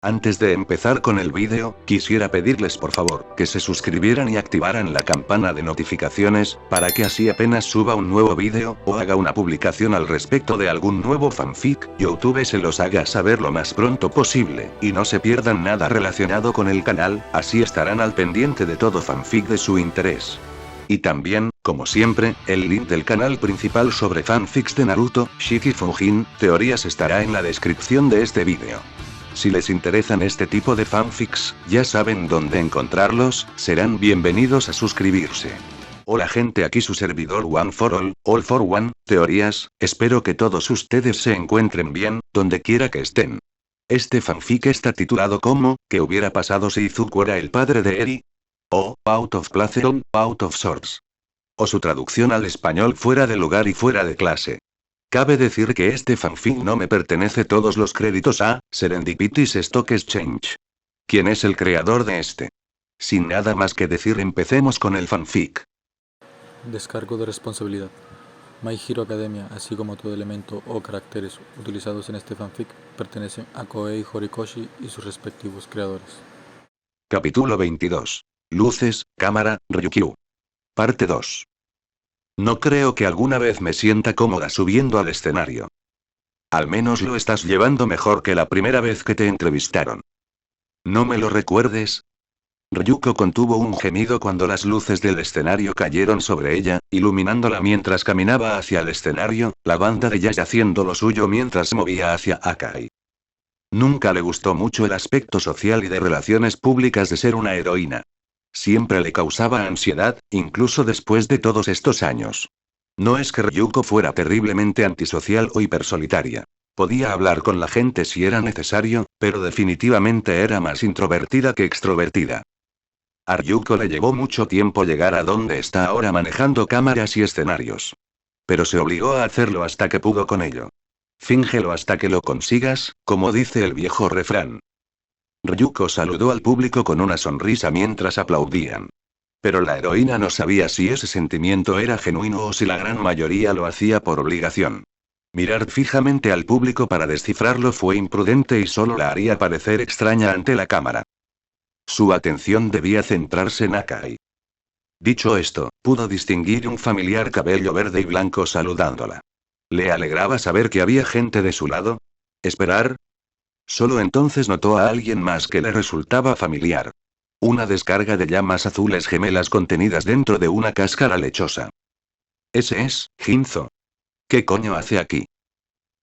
Antes de empezar con el vídeo, quisiera pedirles por favor, que se suscribieran y activaran la campana de notificaciones, para que así apenas suba un nuevo vídeo, o haga una publicación al respecto de algún nuevo fanfic, YouTube se los haga saber lo más pronto posible, y no se pierdan nada relacionado con el canal, así estarán al pendiente de todo fanfic de su interés. Y también, como siempre, el link del canal principal sobre fanfics de Naruto, Shiki Fujin, teorías estará en la descripción de este vídeo. Si les interesan este tipo de fanfics, ya saben dónde encontrarlos, serán bienvenidos a suscribirse. Hola gente, aquí su servidor One for All for One, teorías, espero que todos ustedes se encuentren bien, donde quiera que estén. Este fanfic está titulado como, ¿qué hubiera pasado si Izuku era el padre de Eri? O, Out of Place on, Out of Sorts. O su traducción al español fuera de lugar y fuera de clase. Cabe decir que este fanfic no me pertenece, todos los créditos a Serendipity's Stock Exchange. ¿Quién es el creador de este? Sin nada más que decir, empecemos con el fanfic. Descargo de responsabilidad. My Hero Academia, así como todo elemento o caracteres utilizados en este fanfic, pertenecen a Koei Horikoshi y sus respectivos creadores. Capítulo 22. Luces, cámara, Ryukyu. Parte 2. No creo que alguna vez me sienta cómoda subiendo al escenario. Al menos lo estás llevando mejor que la primera vez que te entrevistaron. ¿No me lo recuerdes? Ryuko contuvo un gemido cuando las luces del escenario cayeron sobre ella, iluminándola mientras caminaba hacia el escenario, la banda de Yaya haciendo lo suyo mientras se movía hacia Akai. Nunca le gustó mucho el aspecto social y de relaciones públicas de ser una heroína. Siempre le causaba ansiedad, incluso después de todos estos años. No es que Ryuko fuera terriblemente antisocial o hipersolitaria. Podía hablar con la gente si era necesario, pero definitivamente era más introvertida que extrovertida. A Ryuko le llevó mucho tiempo llegar a donde está ahora manejando cámaras y escenarios. Pero se obligó a hacerlo hasta que pudo con ello. Fíngelo hasta que lo consigas, como dice el viejo refrán. Ryuko saludó al público con una sonrisa mientras aplaudían. Pero la heroína no sabía si ese sentimiento era genuino o si la gran mayoría lo hacía por obligación. Mirar fijamente al público para descifrarlo fue imprudente y solo la haría parecer extraña ante la cámara. Su atención debía centrarse en Akai. Dicho esto, pudo distinguir un familiar cabello verde y blanco saludándola. ¿Le alegraba saber que había gente de su lado? ¿Esperar? Solo entonces notó a alguien más que le resultaba familiar. Una descarga de llamas azules gemelas contenidas dentro de una cáscara lechosa. Ese es, Ginzo. ¿Qué coño hace aquí?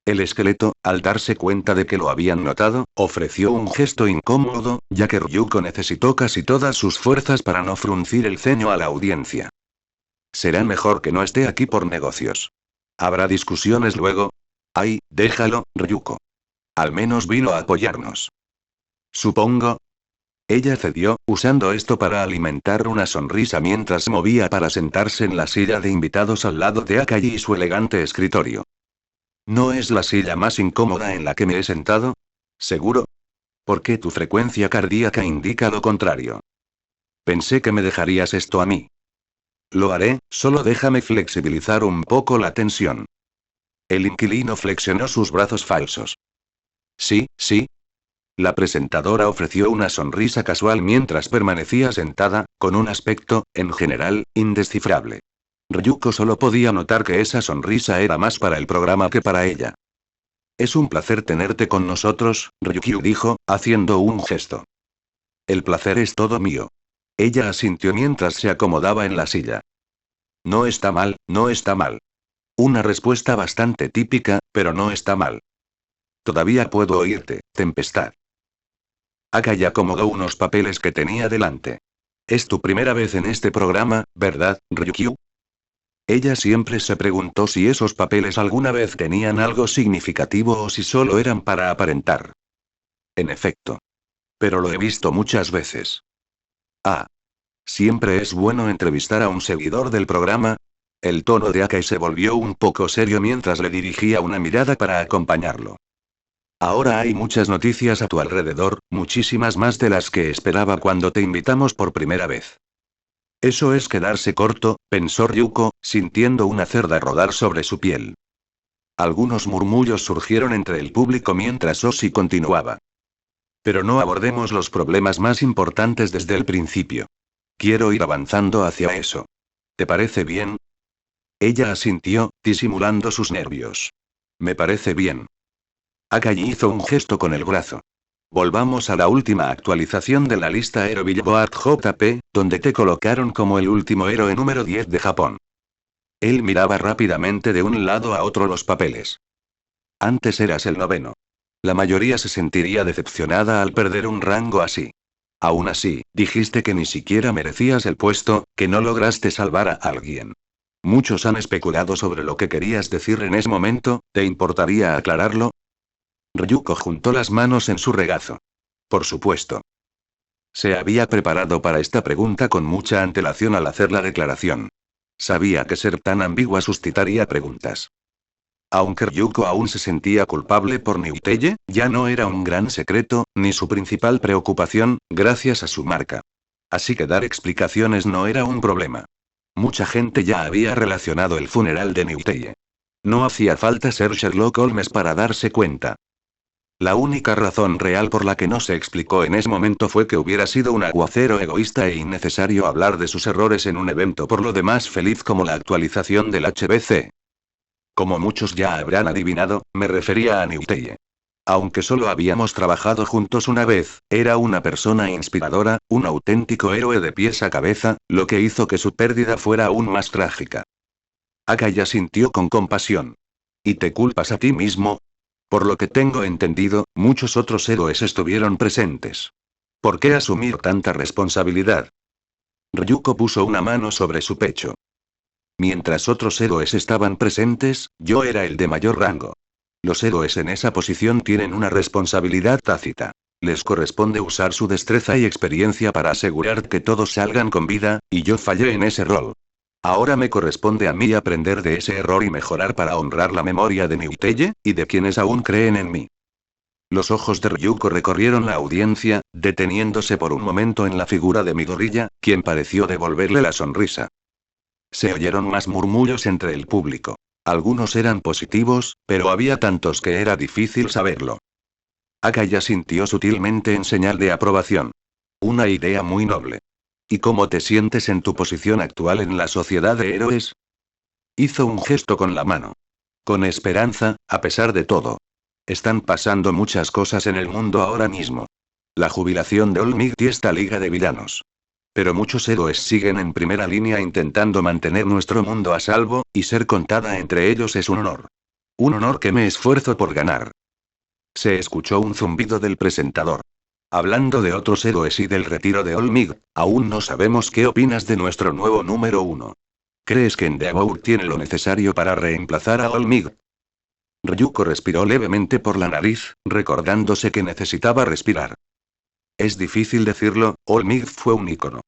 El esqueleto, al darse cuenta de que lo habían notado, ofreció un gesto incómodo, ya que Ryuko necesitó casi todas sus fuerzas para no fruncir el ceño a la audiencia. Será mejor que no esté aquí por negocios. ¿Habrá discusiones luego? Ay, déjalo, Ryuko. Al menos vino a apoyarnos. Supongo. Ella cedió, usando esto para alimentar una sonrisa mientras se movía para sentarse en la silla de invitados al lado de Akai y su elegante escritorio. ¿No es la silla más incómoda en la que me he sentado? ¿Seguro? ¿Por qué tu frecuencia cardíaca indica lo contrario? Pensé que me dejarías esto a mí. Lo haré, solo déjame flexibilizar un poco la tensión. El inquilino flexionó sus brazos falsos. Sí, sí. La presentadora ofreció una sonrisa casual mientras permanecía sentada, con un aspecto, en general, indescifrable. Ryuko solo podía notar que esa sonrisa era más para el programa que para ella. Es un placer tenerte con nosotros, Ryukyu dijo, haciendo un gesto. El placer es todo mío. Ella asintió mientras se acomodaba en la silla. No está mal, no está mal. Una respuesta bastante típica, pero no está mal. Todavía puedo oírte, Tempestad. Akai acomodó unos papeles que tenía delante. Es tu primera vez en este programa, ¿verdad, Ryukyu? Ella siempre se preguntó si esos papeles alguna vez tenían algo significativo o si solo eran para aparentar. En efecto. Pero lo he visto muchas veces. Ah. Siempre es bueno entrevistar a un seguidor del programa. El tono de Akai se volvió un poco serio mientras le dirigía una mirada para acompañarlo. Ahora hay muchas noticias a tu alrededor, muchísimas más de las que esperaba cuando te invitamos por primera vez. Eso es quedarse corto, pensó Ryuko, sintiendo una cerda rodar sobre su piel. Algunos murmullos surgieron entre el público mientras Oshi continuaba. Pero no abordemos los problemas más importantes desde el principio. Quiero ir avanzando hacia eso. ¿Te parece bien? Ella asintió, disimulando sus nervios. Me parece bien. Akai hizo un gesto con el brazo. Volvamos a la última actualización de la lista Aero Billboard JP, donde te colocaron como el último héroe número 10 de Japón. Él miraba rápidamente de un lado a otro los papeles. Antes eras el 9º. La mayoría se sentiría decepcionada al perder un rango así. Aún así, dijiste que ni siquiera merecías el puesto, que no lograste salvar a alguien. Muchos han especulado sobre lo que querías decir en ese momento, ¿te importaría aclararlo? Ryuko juntó las manos en su regazo. Por supuesto. Se había preparado para esta pregunta con mucha antelación al hacer la declaración. Sabía que ser tan ambigua suscitaría preguntas. Aunque Ryuko aún se sentía culpable por Niuteye, ya no era un gran secreto, ni su principal preocupación, gracias a su marca. Así que dar explicaciones no era un problema. Mucha gente ya había relacionado el funeral de Niuteye. No hacía falta ser Sherlock Holmes para darse cuenta. La única razón real por la que no se explicó en ese momento fue que hubiera sido un aguacero egoísta e innecesario hablar de sus errores en un evento por lo demás feliz como la actualización del HBC. Como muchos ya habrán adivinado, me refería a Niuteye. Aunque solo habíamos trabajado juntos una vez, era una persona inspiradora, un auténtico héroe de pies a cabeza, lo que hizo que su pérdida fuera aún más trágica. Akai asintió con compasión. ¿Y te culpas a ti mismo? Por lo que tengo entendido, muchos otros héroes estuvieron presentes. ¿Por qué asumir tanta responsabilidad? Ryuko puso una mano sobre su pecho. Mientras otros héroes estaban presentes, yo era el de mayor rango. Los héroes en esa posición tienen una responsabilidad tácita. Les corresponde usar su destreza y experiencia para asegurar que todos salgan con vida, y yo fallé en ese rol. Ahora me corresponde a mí aprender de ese error y mejorar para honrar la memoria de Niuteye, y de quienes aún creen en mí. Los ojos de Ryuko recorrieron la audiencia, deteniéndose por un momento en la figura de Midoriya, quien pareció devolverle la sonrisa. Se oyeron más murmullos entre el público. Algunos eran positivos, pero había tantos que era difícil saberlo. Akai asintió sutilmente en señal de aprobación. Una idea muy noble. ¿Y cómo te sientes en tu posición actual en la sociedad de héroes? Hizo un gesto con la mano. Con esperanza, a pesar de todo. Están pasando muchas cosas en el mundo ahora mismo. La jubilación de All Might y esta liga de villanos. Pero muchos héroes siguen en primera línea intentando mantener nuestro mundo a salvo, y ser contada entre ellos es un honor. Un honor que me esfuerzo por ganar. Se escuchó un zumbido del presentador. Hablando de otros héroes y del retiro de All Might, aún no sabemos qué opinas de nuestro nuevo número 1. ¿Crees que Endeavor tiene lo necesario para reemplazar a All Might? Ryuko respiró levemente por la nariz, recordándose que necesitaba respirar. Es difícil decirlo, All Might fue un ícono.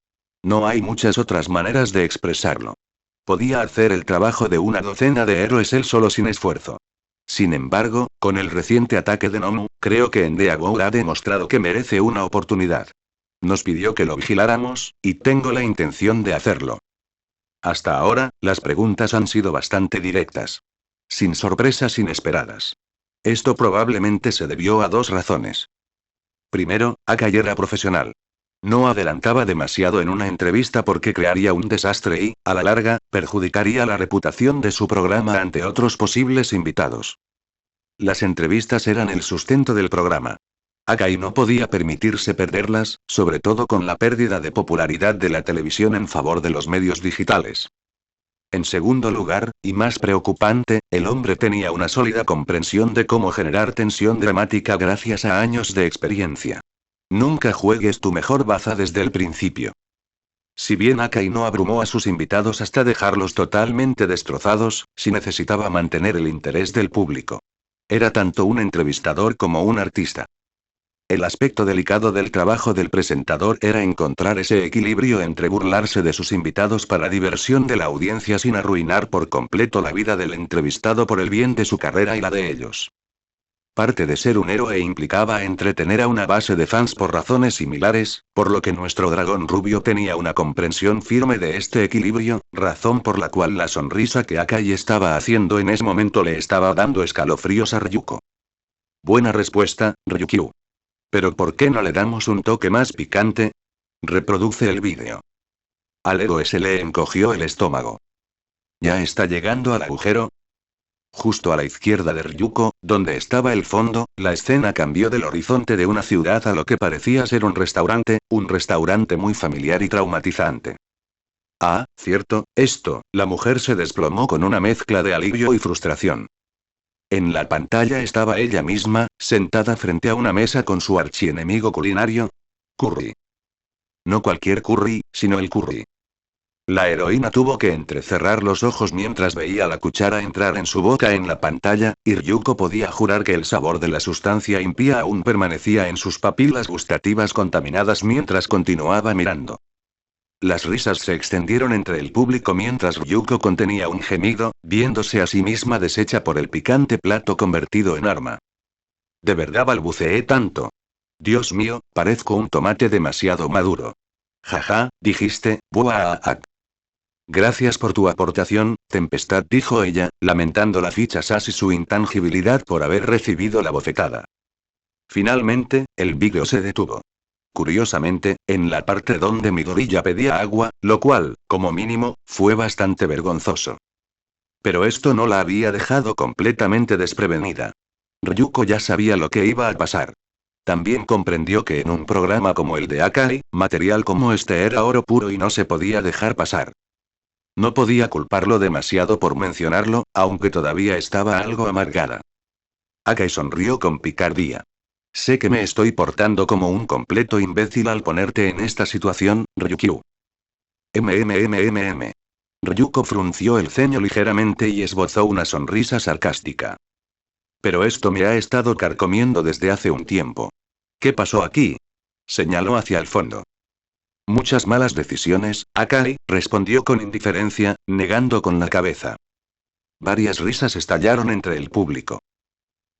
No hay muchas otras maneras de expresarlo. Podía hacer el trabajo de una docena de héroes él solo sin esfuerzo. Sin embargo, con el reciente ataque de Nomu, creo que Endeavor ha demostrado que merece una oportunidad. Nos pidió que lo vigiláramos, y tengo la intención de hacerlo. Hasta ahora, las preguntas han sido bastante directas. Sin sorpresas inesperadas. Esto probablemente se debió a dos razones. Primero, Akai era profesional. No adelantaba demasiado en una entrevista porque crearía un desastre y, a la larga, perjudicaría la reputación de su programa ante otros posibles invitados. Las entrevistas eran el sustento del programa. Akai no podía permitirse perderlas, sobre todo con la pérdida de popularidad de la televisión en favor de los medios digitales. En segundo lugar, y más preocupante, el hombre tenía una sólida comprensión de cómo generar tensión dramática gracias a años de experiencia. Nunca juegues tu mejor baza desde el principio. Si bien Akai no abrumó a sus invitados hasta dejarlos totalmente destrozados, sí necesitaba mantener el interés del público. Era tanto un entrevistador como un artista. El aspecto delicado del trabajo del presentador era encontrar ese equilibrio entre burlarse de sus invitados para diversión de la audiencia sin arruinar por completo la vida del entrevistado por el bien de su carrera y la de ellos. Parte de ser un héroe implicaba entretener a una base de fans por razones similares, por lo que nuestro dragón rubio tenía una comprensión firme de este equilibrio, razón por la cual la sonrisa que Akai estaba haciendo en ese momento le estaba dando escalofríos a Ryuko. Buena respuesta, Ryukyu. Pero ¿por qué no le damos un toque más picante? Reproduce el vídeo. Al héroe se le encogió el estómago. ¿Ya está llegando al agujero? Justo a la izquierda de Ryuko, donde estaba el fondo, la escena cambió del horizonte de una ciudad a lo que parecía ser un restaurante muy familiar y traumatizante. Ah, cierto, esto, la mujer se desplomó con una mezcla de alivio y frustración. En la pantalla estaba ella misma, sentada frente a una mesa con su archienemigo culinario. Curry. No cualquier curry, sino el curry. La heroína tuvo que entrecerrar los ojos mientras veía la cuchara entrar en su boca en la pantalla, y Ryuko podía jurar que el sabor de la sustancia impía aún permanecía en sus papilas gustativas contaminadas mientras continuaba mirando. Las risas se extendieron entre el público mientras Ryuko contenía un gemido, viéndose a sí misma deshecha por el picante plato convertido en arma. ¿De verdad balbuceé tanto? Dios mío, parezco un tomate demasiado maduro. Jaja, dijiste, buah. Gracias por tu aportación, Tempestad, dijo ella, lamentando la ficha SAS y su intangibilidad por haber recibido la bofetada. Finalmente, el vídeo se detuvo. Curiosamente, en la parte donde Midoriya pedía agua, lo cual, como mínimo, fue bastante vergonzoso. Pero esto no la había dejado completamente desprevenida. Ryuko ya sabía lo que iba a pasar. También comprendió que en un programa como el de Akai, material como este era oro puro y no se podía dejar pasar. No podía culparlo demasiado por mencionarlo, aunque todavía estaba algo amargada. Akai sonrió con picardía. Sé que me estoy portando como un completo imbécil al ponerte en esta situación, Ryukyu. Ryuko frunció el ceño ligeramente y esbozó una sonrisa sarcástica. Pero esto me ha estado carcomiendo desde hace un tiempo. ¿Qué pasó aquí? Señaló hacia el fondo. Muchas malas decisiones, Akai, respondió con indiferencia, negando con la cabeza. Varias risas estallaron entre el público.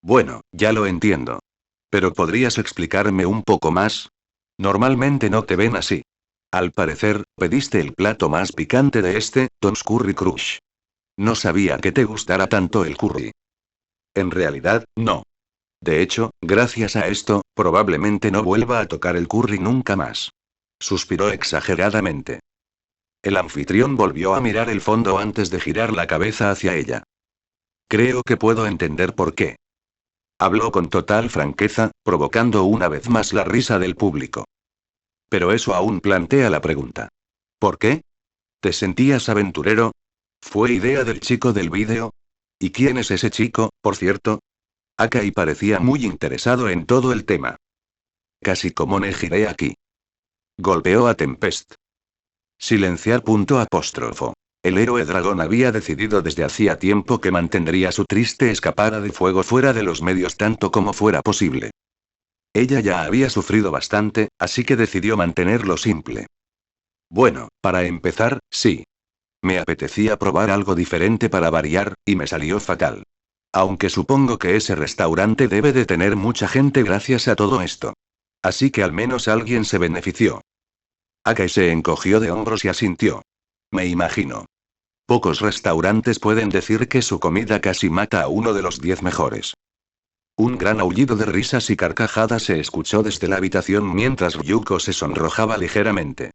Bueno, ya lo entiendo. Pero ¿podrías explicarme un poco más? Normalmente no te ven así. Al parecer, pediste el plato más picante de Tom's Curry Crush. No sabía que te gustara tanto el curry. En realidad, no. De hecho, gracias a esto, probablemente no vuelva a tocar el curry nunca más. Suspiró exageradamente. El anfitrión volvió a mirar el fondo antes de girar la cabeza hacia ella. Creo que puedo entender por qué. Habló con total franqueza, provocando una vez más la risa del público. Pero eso aún plantea la pregunta. ¿Por qué? ¿Te sentías aventurero? ¿Fue idea del chico del vídeo? ¿Y quién es ese chico, por cierto? Akai parecía muy interesado en todo el tema. Casi como Nejire aquí. Golpeó a Tempest. Silenciar. El héroe dragón había decidido desde hacía tiempo que mantendría su triste escapada de fuego fuera de los medios tanto como fuera posible. Ella ya había sufrido bastante, así que decidió mantenerlo simple. Bueno, para empezar, sí. Me apetecía probar algo diferente para variar, y me salió fatal. Aunque supongo que ese restaurante debe de tener mucha gente gracias a todo esto. Así que al menos alguien se benefició. Akai se encogió de hombros y asintió. Me imagino. Pocos restaurantes pueden decir que su comida casi mata a uno de los 10 mejores. Un gran aullido de risas y carcajadas se escuchó desde la habitación mientras Ryuko se sonrojaba ligeramente.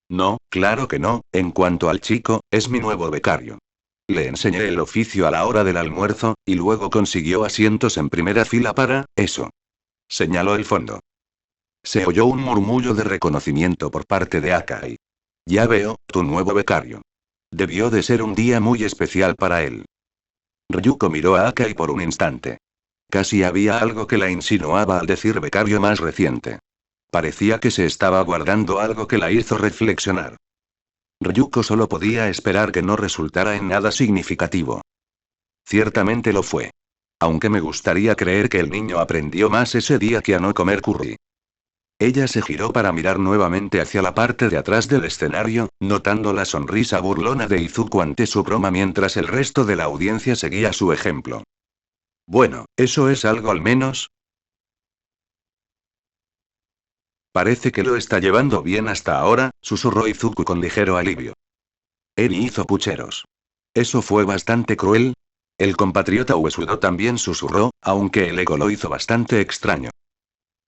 No, claro que no, en cuanto al chico, es mi nuevo becario. Le enseñé el oficio a la hora del almuerzo, y luego consiguió asientos en primera fila para, eso. Señaló el fondo. Se oyó un murmullo de reconocimiento por parte de Akai. Ya veo, tu nuevo becario. Debió de ser un día muy especial para él. Ryuko miró a Akai por un instante. Casi había algo que la insinuaba al decir becario más reciente. Parecía que se estaba guardando algo que la hizo reflexionar. Ryuko solo podía esperar que no resultara en nada significativo. Ciertamente lo fue. Aunque me gustaría creer que el niño aprendió más ese día que a no comer curry. Ella se giró para mirar nuevamente hacia la parte de atrás del escenario, notando la sonrisa burlona de Izuku ante su broma mientras el resto de la audiencia seguía su ejemplo. Bueno, eso es algo al menos. Parece que lo está llevando bien hasta ahora, susurró Izuku con ligero alivio. Eri hizo pucheros. Eso fue bastante cruel. El compatriota Uesudo también susurró, aunque el eco lo hizo bastante extraño.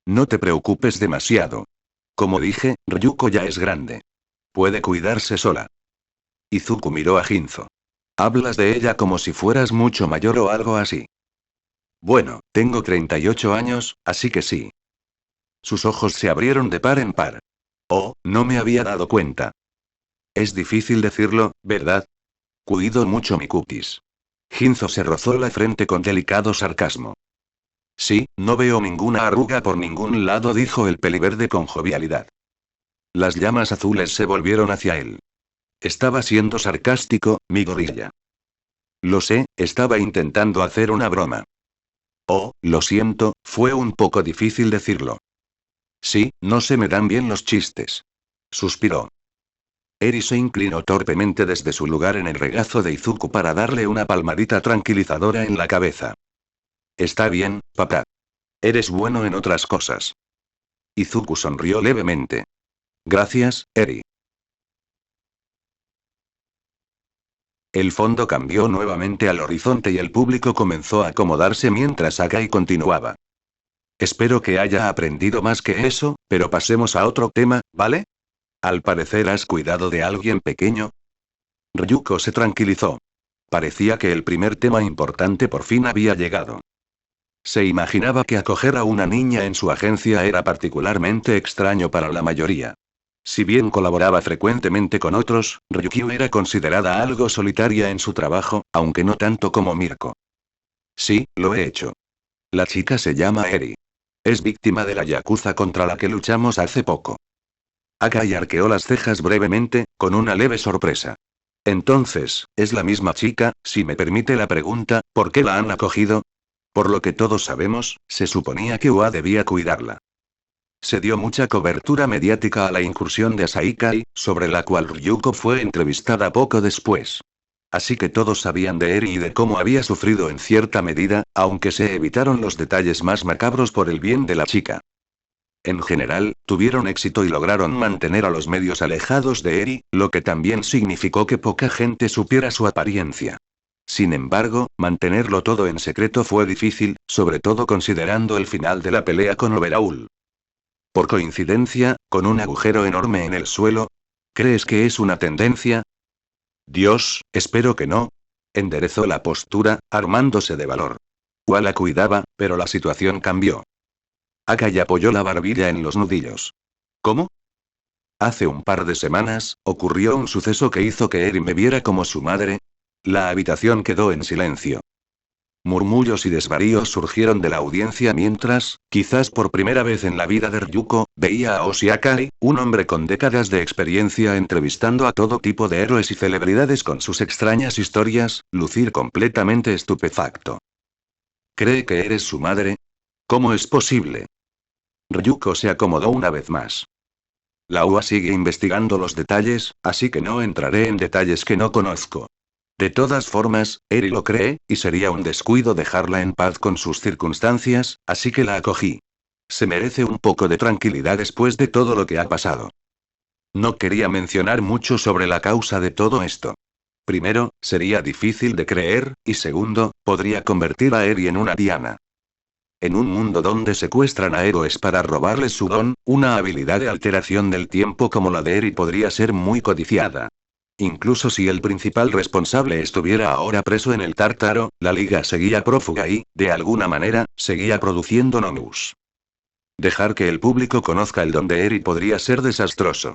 No te preocupes demasiado. Como dije, Ryuko ya es grande. Puede cuidarse sola. Izuku miró a Ginzo. Hablas de ella como si fueras mucho mayor o algo así. Bueno, tengo 38 años, así que sí. Sus ojos se abrieron de par en par. Oh, no me había dado cuenta. Es difícil decirlo, ¿verdad? Cuido mucho mi cutis. Ginzo se rozó la frente con delicado sarcasmo. Sí, no veo ninguna arruga por ningún lado, dijo el peliverde con jovialidad. Las llamas azules se volvieron hacia él. Estaba siendo sarcástico, mi gorilla. Lo sé, estaba intentando hacer una broma. Oh, lo siento, fue un poco difícil decirlo. Sí, no se me dan bien los chistes. Suspiró. Eri se inclinó torpemente desde su lugar en el regazo de Izuku para darle una palmadita tranquilizadora en la cabeza. Está bien, papá. Eres bueno en otras cosas. Izuku sonrió levemente. Gracias, Eri. El fondo cambió nuevamente al horizonte y el público comenzó a acomodarse mientras Akai continuaba. Espero que haya aprendido más que eso, pero pasemos a otro tema, ¿vale? Al parecer has cuidado de alguien pequeño. Ryuko se tranquilizó. Parecía que el primer tema importante por fin había llegado. Se imaginaba que acoger a una niña en su agencia era particularmente extraño para la mayoría. Si bien colaboraba frecuentemente con otros, Ryukyu era considerada algo solitaria en su trabajo, aunque no tanto como Mirko. Sí, lo he hecho. La chica se llama Eri. Es víctima de la yakuza contra la que luchamos hace poco. Akai arqueó las cejas brevemente, con una leve sorpresa. Entonces, ¿es la misma chica, si me permite la pregunta, por qué la han acogido? Por lo que todos sabemos, se suponía que UA debía cuidarla. Se dio mucha cobertura mediática a la incursión de Asaikai, sobre la cual Ryuko fue entrevistada poco después. Así que todos sabían de Eri y de cómo había sufrido en cierta medida, aunque se evitaron los detalles más macabros por el bien de la chica. En general, tuvieron éxito y lograron mantener a los medios alejados de Eri, lo que también significó que poca gente supiera su apariencia. Sin embargo, mantenerlo todo en secreto fue difícil, sobre todo considerando el final de la pelea con Overhaul. Por coincidencia, con un agujero enorme en el suelo. ¿Crees que es una tendencia? Dios, espero que no. Enderezó la postura, armándose de valor. UA la cuidaba, pero la situación cambió. Akai apoyó la barbilla en los nudillos. ¿Cómo? Hace un par de semanas, ocurrió un suceso que hizo que Eri me viera como su madre. La habitación quedó en silencio. Murmullos y desvaríos surgieron de la audiencia mientras, quizás por primera vez en la vida de Ryuko, veía a Oshi Akai, un hombre con décadas de experiencia entrevistando a todo tipo de héroes y celebridades con sus extrañas historias, lucir completamente estupefacto. ¿Cree que eres su madre? ¿Cómo es posible? Ryuko se acomodó una vez más. La UA sigue investigando los detalles, así que no entraré en detalles que no conozco. De todas formas, Eri lo cree, y sería un descuido dejarla en paz con sus circunstancias, así que la acogí. Se merece un poco de tranquilidad después de todo lo que ha pasado. No quería mencionar mucho sobre la causa de todo esto. Primero, sería difícil de creer, y segundo, podría convertir a Eri en una diana. En un mundo donde secuestran a héroes para robarles su don, una habilidad de alteración del tiempo como la de Eri podría ser muy codiciada. Incluso si el principal responsable estuviera ahora preso en el Tártaro, la liga seguía prófuga y, de alguna manera, seguía produciendo Nomus. Dejar que el público conozca el don de Eri podría ser desastroso.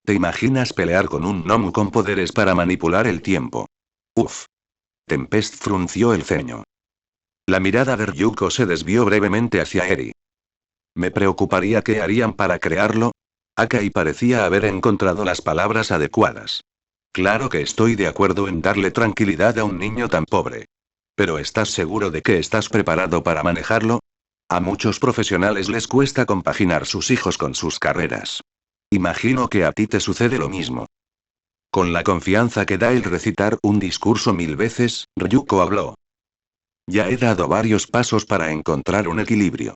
¿Te imaginas pelear con un Nomu con poderes para manipular el tiempo? Uf. Tempest frunció el ceño. La mirada de Ryuko se desvió brevemente hacia Eri. Me preocuparía qué harían para crearlo. Akai parecía haber encontrado las palabras adecuadas. Claro que estoy de acuerdo en darle tranquilidad a un niño tan pobre. Pero ¿estás seguro de que estás preparado para manejarlo? A muchos profesionales les cuesta compaginar sus hijos con sus carreras. Imagino que a ti te sucede lo mismo. Con la confianza que da el recitar un discurso 1000 veces, Ryuko habló. Ya he dado varios pasos para encontrar un equilibrio.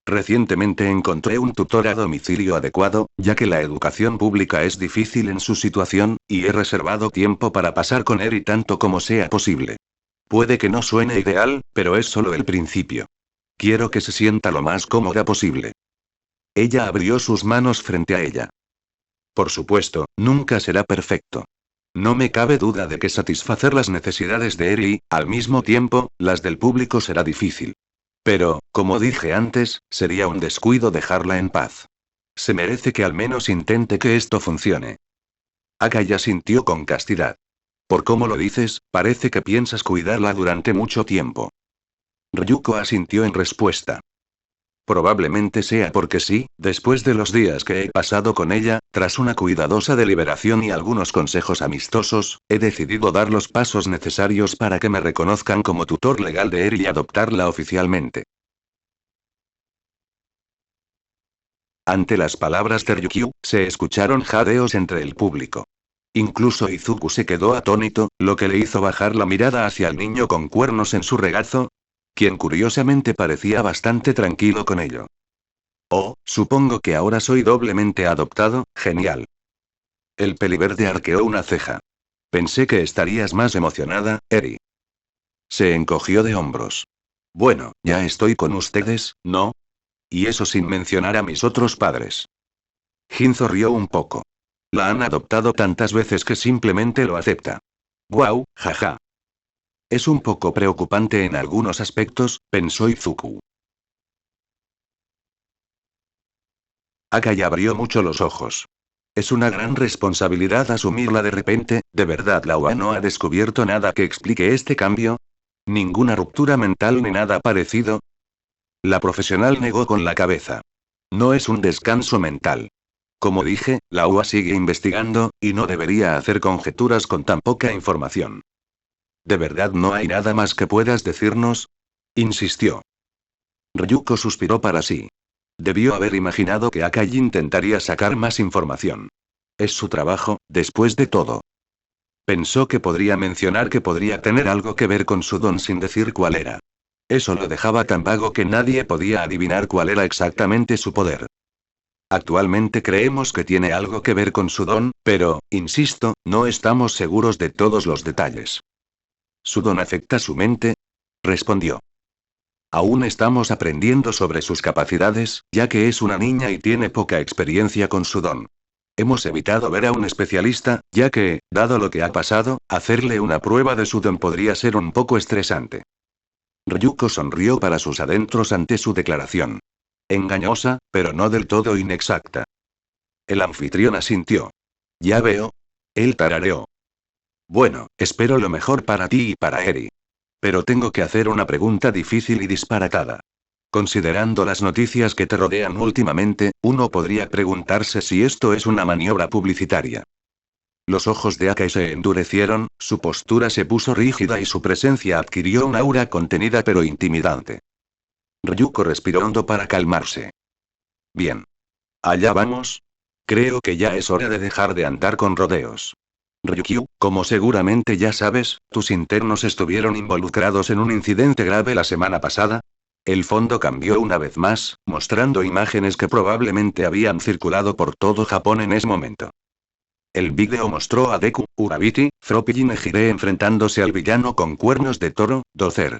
Recientemente encontré un tutor a domicilio adecuado, ya que la educación pública es difícil en su situación, y he reservado tiempo para pasar con Eri tanto como sea posible. Puede que no suene ideal, pero es solo el principio. Quiero que se sienta lo más cómoda posible. Ella abrió sus manos frente a ella. Por supuesto, nunca será perfecto. No me cabe duda de que satisfacer las necesidades de Eri y, al mismo tiempo, las del público será difícil. Pero, como dije antes, sería un descuido dejarla en paz. Se merece que al menos intente que esto funcione. Akaya sintió con castidad. Por cómo lo dices, parece que piensas cuidarla durante mucho tiempo. Ryuko asintió en respuesta. Probablemente sea porque sí, después de los días que he pasado con ella, tras una cuidadosa deliberación y algunos consejos amistosos, he decidido dar los pasos necesarios para que me reconozcan como tutor legal de Eri y adoptarla oficialmente. Ante las palabras de Ryukyu, se escucharon jadeos entre el público. Incluso Izuku se quedó atónito, lo que le hizo bajar la mirada hacia el niño con cuernos en su regazo, quien curiosamente parecía bastante tranquilo con ello. Oh, supongo que ahora soy doblemente adoptado, genial. El peliverde arqueó una ceja. Pensé que estarías más emocionada, Eri. Se encogió de hombros. Bueno, ya estoy con ustedes, ¿no? Y eso sin mencionar a mis otros padres. Ginzo rió un poco. La han adoptado tantas veces que simplemente lo acepta. Guau, jaja. Es un poco preocupante en algunos aspectos, pensó Izuku. Akaya abrió mucho los ojos. Es una gran responsabilidad asumirla de repente, ¿de verdad la UA no ha descubierto nada que explique este cambio? ¿Ninguna ruptura mental ni nada parecido? La profesional negó con la cabeza. No es un descanso mental. Como dije, la UA sigue investigando, y no debería hacer conjeturas con tan poca información. ¿De verdad no hay nada más que puedas decirnos? Insistió. Ryuko suspiró para sí. Debió haber imaginado que Akai intentaría sacar más información. Es su trabajo, después de todo. Pensó que podría mencionar que podría tener algo que ver con su don sin decir cuál era. Eso lo dejaba tan vago que nadie podía adivinar cuál era exactamente su poder. Actualmente creemos que tiene algo que ver con su don, pero, insisto, no estamos seguros de todos los detalles. ¿Su don afecta su mente? Respondió. Aún estamos aprendiendo sobre sus capacidades, ya que es una niña y tiene poca experiencia con su don. Hemos evitado ver a un especialista, ya que, dado lo que ha pasado, hacerle una prueba de su don podría ser un poco estresante. Ryuko sonrió para sus adentros ante su declaración. Engañosa, pero no del todo inexacta. El anfitrión asintió. Ya veo. Él tarareó. Bueno, espero lo mejor para ti y para Eri. Pero tengo que hacer una pregunta difícil y disparatada. Considerando las noticias que te rodean últimamente, uno podría preguntarse si esto es una maniobra publicitaria. Los ojos de Akai se endurecieron, su postura se puso rígida y su presencia adquirió un aura contenida pero intimidante. Ryuko respiró hondo para calmarse. Bien. Allá vamos. Creo que ya es hora de dejar de andar con rodeos. Ryukyu, como seguramente ya sabes, tus internos estuvieron involucrados en un incidente grave la semana pasada. El fondo cambió una vez más, mostrando imágenes que probablemente habían circulado por todo Japón en ese momento. El vídeo mostró a Deku, Urabiti, Froppy y Nejire enfrentándose al villano con cuernos de toro, Dozer.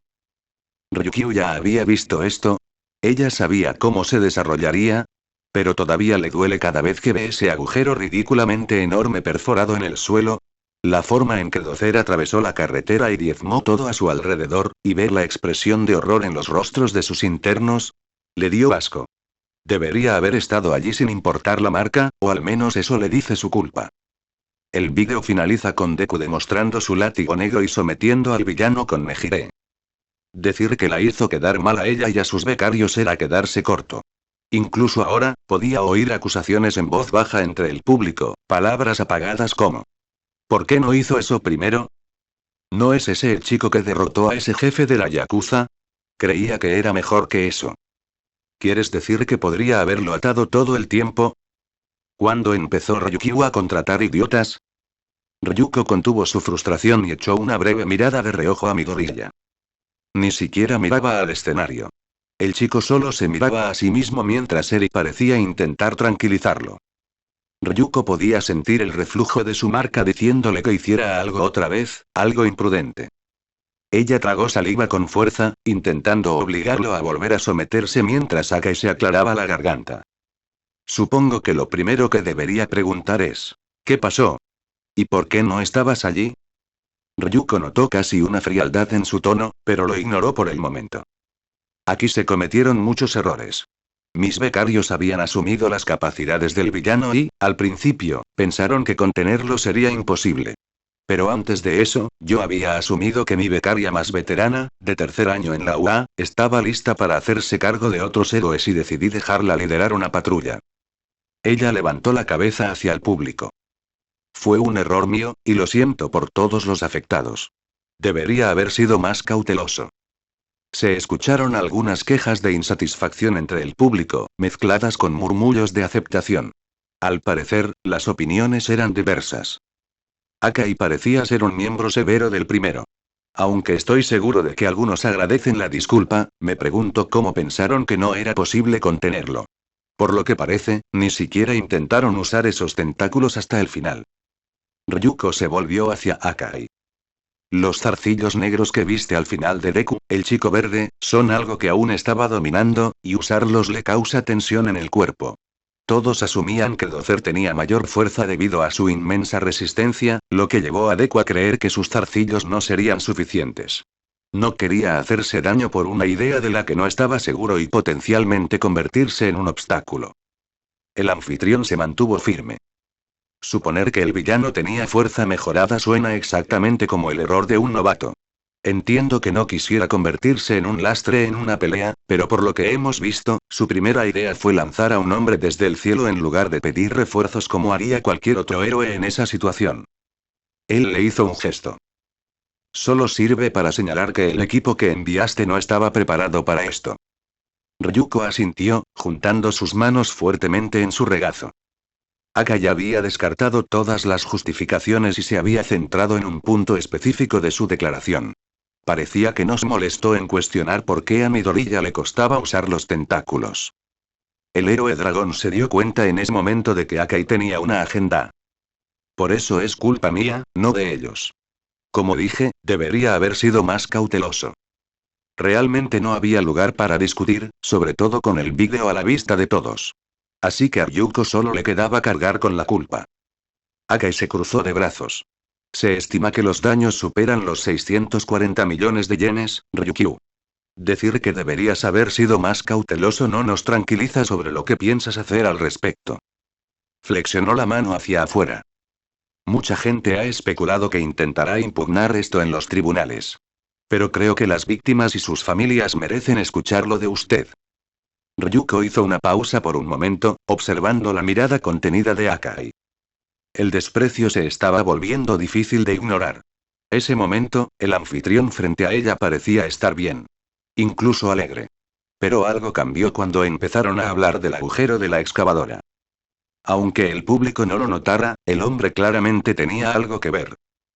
Ryukyu ya había visto esto. Ella sabía cómo se desarrollaría. Pero todavía le duele cada vez que ve ese agujero ridículamente enorme perforado en el suelo. La forma en que Dozer atravesó la carretera y diezmó todo a su alrededor, y ver la expresión de horror en los rostros de sus internos. Le dio asco. Debería haber estado allí sin importar la marca, o al menos eso le dice su culpa. El vídeo finaliza con Deku demostrando su látigo negro y sometiendo al villano con Nejire. Decir que la hizo quedar mal a ella y a sus becarios era quedarse corto. Incluso ahora, podía oír acusaciones en voz baja entre el público, palabras apagadas como: ¿por qué no hizo eso primero? ¿No es ese el chico que derrotó a ese jefe de la Yakuza? Creía que era mejor que eso. ¿Quieres decir que podría haberlo atado todo el tiempo? ¿Cuándo empezó Ryukyu a contratar idiotas? Ryuko contuvo su frustración y echó una breve mirada de reojo a Midoriya. Ni siquiera miraba al escenario. El chico solo se miraba a sí mismo mientras Eri parecía intentar tranquilizarlo. Ryuko podía sentir el reflujo de su marca diciéndole que hiciera algo otra vez, algo imprudente. Ella tragó saliva con fuerza, intentando obligarlo a volver a someterse mientras Akai se aclaraba la garganta. Supongo que lo primero que debería preguntar es: ¿qué pasó? ¿Y por qué no estabas allí? Ryuko notó casi una frialdad en su tono, pero lo ignoró por el momento. Aquí se cometieron muchos errores. Mis becarios habían asumido las capacidades del villano y, al principio, pensaron que contenerlo sería imposible. Pero antes de eso, yo había asumido que mi becaria más veterana, de tercer año en la UA, estaba lista para hacerse cargo de otros héroes y decidí dejarla liderar una patrulla. Ella levantó la cabeza hacia el público. Fue un error mío, y lo siento por todos los afectados. Debería haber sido más cauteloso. Se escucharon algunas quejas de insatisfacción entre el público, mezcladas con murmullos de aceptación. Al parecer, las opiniones eran diversas. Akai parecía ser un miembro severo del primero. Aunque estoy seguro de que algunos agradecen la disculpa, me pregunto cómo pensaron que no era posible contenerlo. Por lo que parece, ni siquiera intentaron usar esos tentáculos hasta el final. Ryuko se volvió hacia Akai. Los zarcillos negros que viste al final de Deku, el chico verde, son algo que aún estaba dominando, y usarlos le causa tensión en el cuerpo. Todos asumían que Dozer tenía mayor fuerza debido a su inmensa resistencia, lo que llevó a Deku a creer que sus zarcillos no serían suficientes. No quería hacerse daño por una idea de la que no estaba seguro y potencialmente convertirse en un obstáculo. El anfitrión se mantuvo firme. Suponer que el villano tenía fuerza mejorada suena exactamente como el error de un novato. Entiendo que no quisiera convertirse en un lastre en una pelea, pero por lo que hemos visto, su primera idea fue lanzar a un hombre desde el cielo en lugar de pedir refuerzos como haría cualquier otro héroe en esa situación. Él le hizo un gesto. Solo sirve para señalar que el equipo que enviaste no estaba preparado para esto. Ryuko asintió, juntando sus manos fuertemente en su regazo. Akai había descartado todas las justificaciones y se había centrado en un punto específico de su declaración. Parecía que no se molestó en cuestionar por qué a Midoriya le costaba usar los tentáculos. El héroe dragón se dio cuenta en ese momento de que Akai tenía una agenda. Por eso es culpa mía, no de ellos. Como dije, debería haber sido más cauteloso. Realmente no había lugar para discutir, sobre todo con el vídeo a la vista de todos. Así que a Ryuko solo le quedaba cargar con la culpa. Akai se cruzó de brazos. Se estima que los daños superan los 640 millones de yenes, Ryukyu. Decir que deberías haber sido más cauteloso no nos tranquiliza sobre lo que piensas hacer al respecto. Flexionó la mano hacia afuera. Mucha gente ha especulado que intentará impugnar esto en los tribunales. Pero creo que las víctimas y sus familias merecen escucharlo de usted. Ryuko hizo una pausa por un momento, observando la mirada contenida de Akai. El desprecio se estaba volviendo difícil de ignorar. Ese momento, el anfitrión frente a ella parecía estar bien. Incluso alegre. Pero algo cambió cuando empezaron a hablar del agujero de la excavadora. Aunque el público no lo notara, el hombre claramente tenía algo que ver.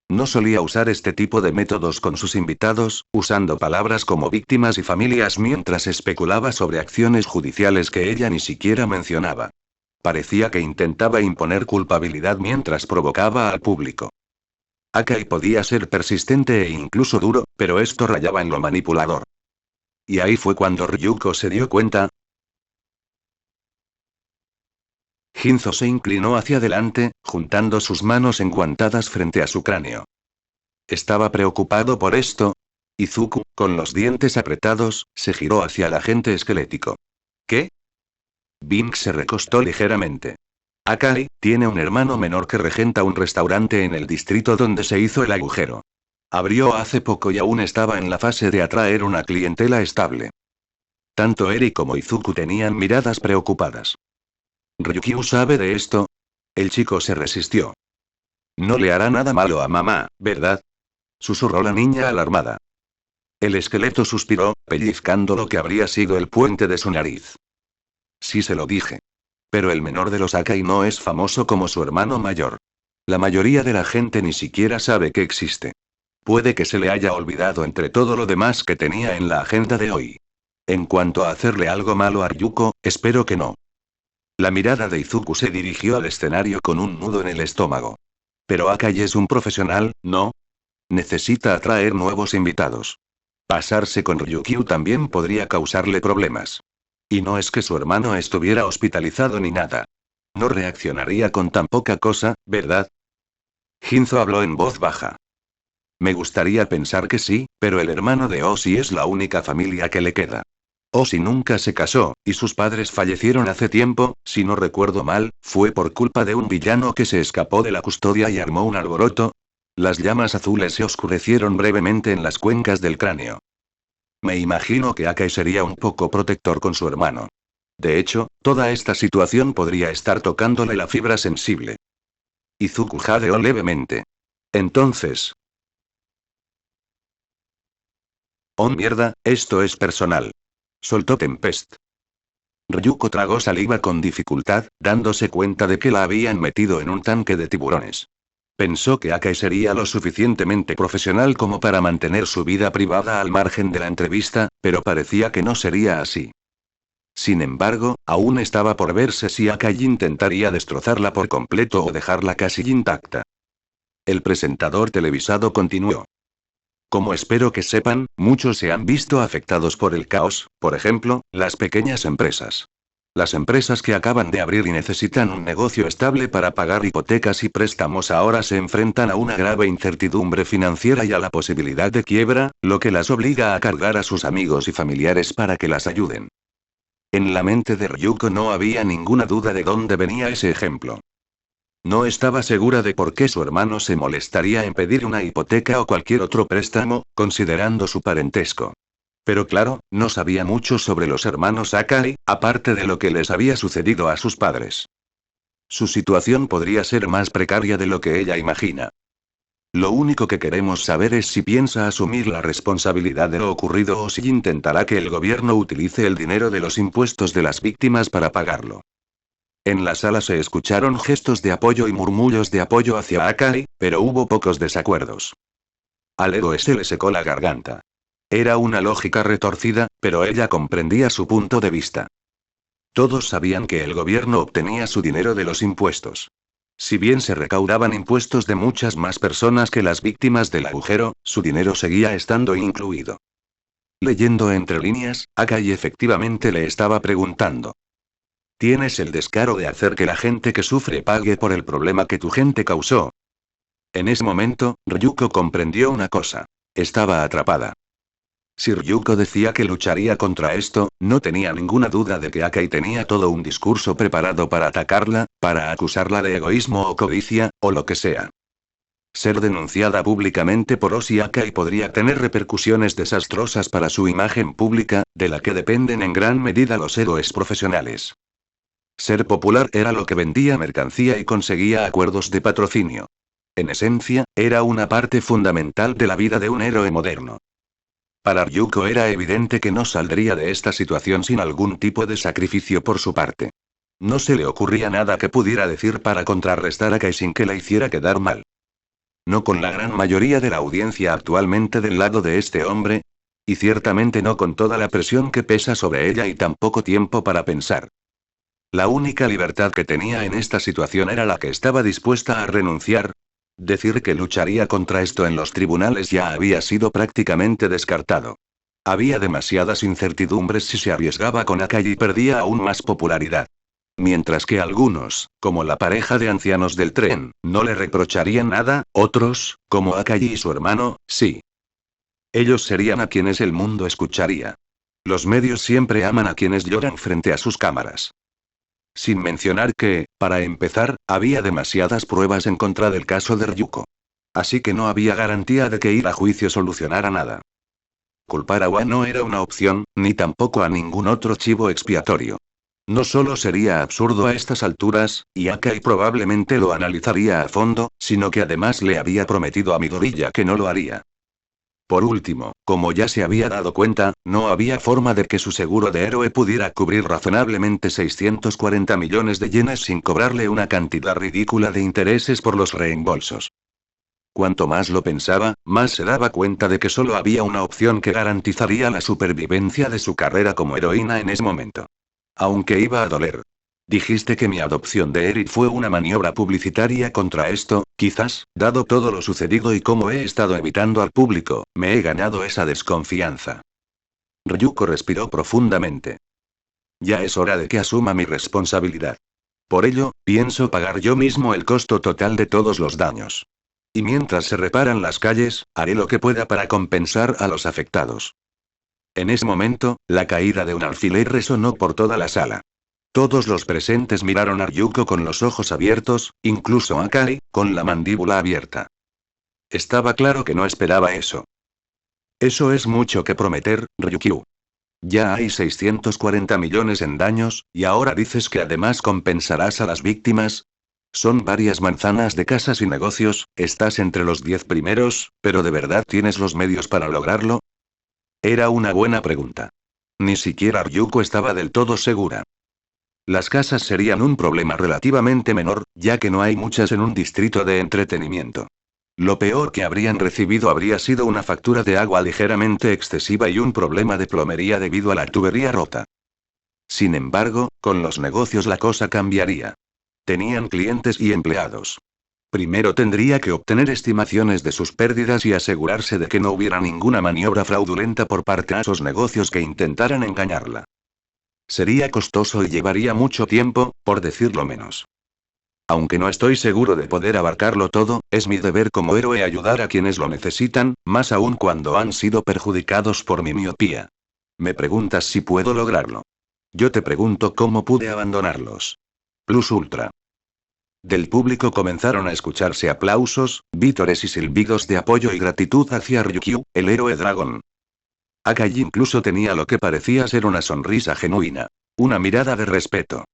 No solía usar este tipo de métodos con sus invitados, usando palabras como víctimas y familias mientras especulaba sobre acciones judiciales que ella ni siquiera mencionaba. Parecía que intentaba imponer culpabilidad mientras provocaba al público. Akai podía ser persistente e incluso duro, pero esto rayaba en lo manipulador. Y ahí fue cuando Ryuko se dio cuenta. Ginzo se inclinó hacia adelante, juntando sus manos enguantadas frente a su cráneo. ¿Estaba preocupado por esto? Izuku, con los dientes apretados, se giró hacia el agente esquelético. ¿Qué? Bink se recostó ligeramente. Akai tiene un hermano menor que regenta un restaurante en el distrito donde se hizo el agujero. Abrió hace poco y aún estaba en la fase de atraer una clientela estable. Tanto Eri como Izuku tenían miradas preocupadas. ¿Ryukyu sabe de esto? El chico se resistió. No le hará nada malo a mamá, ¿verdad? Susurró la niña alarmada. El esqueleto suspiró, pellizcando lo que habría sido el puente de su nariz. Sí se lo dije. Pero el menor de los Akai no es famoso como su hermano mayor. La mayoría de la gente ni siquiera sabe que existe. Puede que se le haya olvidado entre todo lo demás que tenía en la agenda de hoy. En cuanto a hacerle algo malo a Ryuko, espero que no. La mirada de Izuku se dirigió al escenario con un nudo en el estómago. Pero Akai es un profesional, ¿no? Necesita atraer nuevos invitados. Pasarse con Ryukyu también podría causarle problemas. Y no es que su hermano estuviera hospitalizado ni nada. No reaccionaría con tan poca cosa, ¿verdad? Ginzo habló en voz baja. Me gustaría pensar que sí, pero el hermano de Oshi es la única familia que le queda. Oshi nunca se casó, y sus padres fallecieron hace tiempo, si no recuerdo mal, fue por culpa de un villano que se escapó de la custodia y armó un alboroto. Las llamas azules se oscurecieron brevemente en las cuencas del cráneo. Me imagino que Akai sería un poco protector con su hermano. De hecho, toda esta situación podría estar tocándole la fibra sensible. Izuku jadeó levemente. Entonces. Oh mierda, esto es personal. Soltó Tempest. Ryuko tragó saliva con dificultad, dándose cuenta de que la habían metido en un tanque de tiburones. Pensó que Akai sería lo suficientemente profesional como para mantener su vida privada al margen de la entrevista, pero parecía que no sería así. Sin embargo, aún estaba por verse si Akai intentaría destrozarla por completo o dejarla casi intacta. El presentador televisado continuó. Como espero que sepan, muchos se han visto afectados por el caos, por ejemplo, las pequeñas empresas. Las empresas que acaban de abrir y necesitan un negocio estable para pagar hipotecas y préstamos ahora se enfrentan a una grave incertidumbre financiera y a la posibilidad de quiebra, lo que las obliga a cargar a sus amigos y familiares para que las ayuden. En la mente de Ryuko no había ninguna duda de dónde venía ese ejemplo. No estaba segura de por qué su hermano se molestaría en pedir una hipoteca o cualquier otro préstamo, considerando su parentesco. Pero claro, no sabía mucho sobre los hermanos Akai, aparte de lo que les había sucedido a sus padres. Su situación podría ser más precaria de lo que ella imagina. Lo único que queremos saber es si piensa asumir la responsabilidad de lo ocurrido o si intentará que el gobierno utilice el dinero de los impuestos de las víctimas para pagarlo. En la sala se escucharon gestos de apoyo y murmullos de apoyo hacia Akai, pero hubo pocos desacuerdos. Al héroe se le secó la garganta. Era una lógica retorcida, pero ella comprendía su punto de vista. Todos sabían que el gobierno obtenía su dinero de los impuestos. Si bien se recaudaban impuestos de muchas más personas que las víctimas del agujero, su dinero seguía estando incluido. Leyendo entre líneas, Akai efectivamente le estaba preguntando. ¿Tienes el descaro de hacer que la gente que sufre pague por el problema que tu gente causó? En ese momento, Ryuko comprendió una cosa. Estaba atrapada. Si Ryuko decía que lucharía contra esto, no tenía ninguna duda de que Akai tenía todo un discurso preparado para atacarla, para acusarla de egoísmo o codicia, o lo que sea. Ser denunciada públicamente por Oshi Akai podría tener repercusiones desastrosas para su imagen pública, de la que dependen en gran medida los héroes profesionales. Ser popular era lo que vendía mercancía y conseguía acuerdos de patrocinio. En esencia, era una parte fundamental de la vida de un héroe moderno. Para Ryuko era evidente que no saldría de esta situación sin algún tipo de sacrificio por su parte. No se le ocurría nada que pudiera decir para contrarrestar a Kai sin que la hiciera quedar mal. No con la gran mayoría de la audiencia actualmente del lado de este hombre. Y ciertamente no con toda la presión que pesa sobre ella y tan poco tiempo para pensar. La única libertad que tenía en esta situación era la que estaba dispuesta a renunciar. Decir que lucharía contra esto en los tribunales ya había sido prácticamente descartado. Había demasiadas incertidumbres si se arriesgaba con Akai y perdía aún más popularidad. Mientras que algunos, como la pareja de ancianos del tren, no le reprocharían nada, otros, como Akai y su hermano, sí. Ellos serían a quienes el mundo escucharía. Los medios siempre aman a quienes lloran frente a sus cámaras. Sin mencionar que, para empezar, había demasiadas pruebas en contra del caso de Ryuko. Así que no había garantía de que ir a juicio solucionara nada. Culpar a Wa no era una opción, ni tampoco a ningún otro chivo expiatorio. No solo sería absurdo a estas alturas, y Akai probablemente lo analizaría a fondo, sino que además le había prometido a Midoriya que no lo haría. Por último, como ya se había dado cuenta, no había forma de que su seguro de héroe pudiera cubrir razonablemente 640 millones de yenes sin cobrarle una cantidad ridícula de intereses por los reembolsos. Cuanto más lo pensaba, más se daba cuenta de que solo había una opción que garantizaría la supervivencia de su carrera como heroína en ese momento. Aunque iba a doler. Dijiste que mi adopción de Eric fue una maniobra publicitaria contra esto, quizás, dado todo lo sucedido y cómo he estado evitando al público, me he ganado esa desconfianza. Ryuko respiró profundamente. Ya es hora de que asuma mi responsabilidad. Por ello, pienso pagar yo mismo el costo total de todos los daños. Y mientras se reparan las calles, haré lo que pueda para compensar a los afectados. En ese momento, la caída de un alfiler resonó por toda la sala. Todos los presentes miraron a Ryuko con los ojos abiertos, incluso Akai, con la mandíbula abierta. Estaba claro que no esperaba eso. Eso es mucho que prometer, Ryukyu. Ya hay 640 millones en daños, y ahora dices que además compensarás a las víctimas. Son varias manzanas de casas y negocios, estás entre los 10 primeros, pero ¿de verdad tienes los medios para lograrlo? Era una buena pregunta. Ni siquiera Ryuko estaba del todo segura. Las casas serían un problema relativamente menor, ya que no hay muchas en un distrito de entretenimiento. Lo peor que habrían recibido habría sido una factura de agua ligeramente excesiva y un problema de plomería debido a la tubería rota. Sin embargo, con los negocios la cosa cambiaría. Tenían clientes y empleados. Primero tendría que obtener estimaciones de sus pérdidas y asegurarse de que no hubiera ninguna maniobra fraudulenta por parte de esos negocios que intentaran engañarla. Sería costoso y llevaría mucho tiempo, por decirlo menos. Aunque no estoy seguro de poder abarcarlo todo, es mi deber como héroe ayudar a quienes lo necesitan, más aún cuando han sido perjudicados por mi miopía. Me preguntas si puedo lograrlo. Yo te pregunto cómo pude abandonarlos. Plus Ultra. Del público comenzaron a escucharse aplausos, vítores y silbidos de apoyo y gratitud hacia Ryukyu, el héroe dragón. Akai incluso tenía lo que parecía ser una sonrisa genuina. Una mirada de respeto.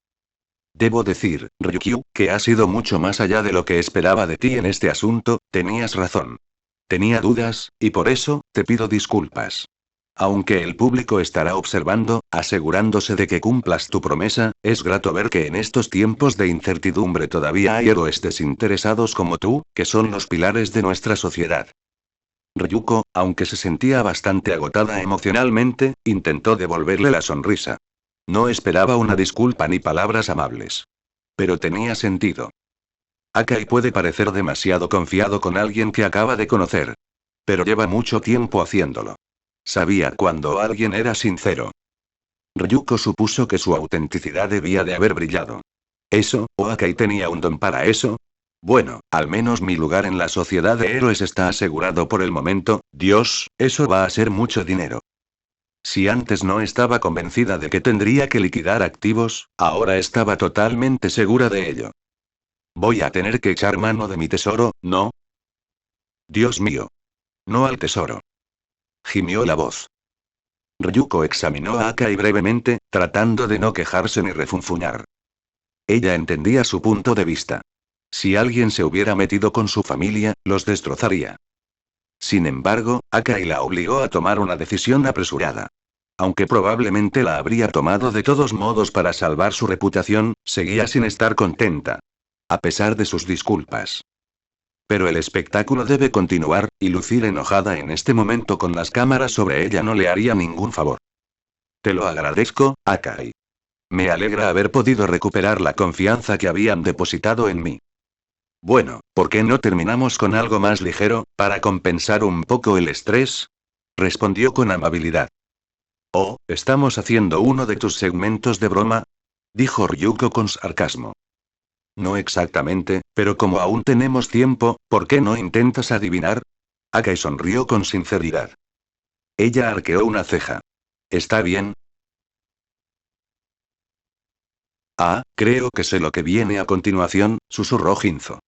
Debo decir, Ryukyu, que has ido mucho más allá de lo que esperaba de ti en este asunto, tenías razón. Tenía dudas, y por eso, te pido disculpas. Aunque el público estará observando, asegurándose de que cumplas tu promesa, es grato ver que en estos tiempos de incertidumbre todavía hay héroes desinteresados como tú, que son los pilares de nuestra sociedad. Ryuko, aunque se sentía bastante agotada emocionalmente, intentó devolverle la sonrisa. No esperaba una disculpa ni palabras amables. Pero tenía sentido. Akai puede parecer demasiado confiado con alguien que acaba de conocer. Pero lleva mucho tiempo haciéndolo. Sabía cuando alguien era sincero. Ryuko supuso que su autenticidad debía de haber brillado. ¿Eso, o Akai tenía un don para eso? Bueno, al menos mi lugar en la sociedad de héroes está asegurado por el momento. Dios, eso va a ser mucho dinero. Si antes no estaba convencida de que tendría que liquidar activos, ahora estaba totalmente segura de ello. Voy a tener que echar mano de mi tesoro, ¿no? Dios mío. No al tesoro. Gimió la voz. Ryuko examinó a Akai brevemente, tratando de no quejarse ni refunfuñar. Ella entendía su punto de vista. Si alguien se hubiera metido con su familia, los destrozaría. Sin embargo, Akai la obligó a tomar una decisión apresurada. Aunque probablemente la habría tomado de todos modos para salvar su reputación, seguía sin estar contenta. A pesar de sus disculpas. Pero el espectáculo debe continuar, y lucir enojada en este momento con las cámaras sobre ella no le haría ningún favor. Te lo agradezco, Akai. Me alegra haber podido recuperar la confianza que habían depositado en mí. Bueno, ¿por qué no terminamos con algo más ligero, para compensar un poco el estrés? Respondió con amabilidad. Oh, ¿estamos haciendo uno de tus segmentos de broma? Dijo Ryuko con sarcasmo. No exactamente, pero como aún tenemos tiempo, ¿por qué no intentas adivinar? Akai sonrió con sinceridad. Ella arqueó una ceja. ¿Está bien? Ah, creo que sé lo que viene a continuación, susurró Ginzo.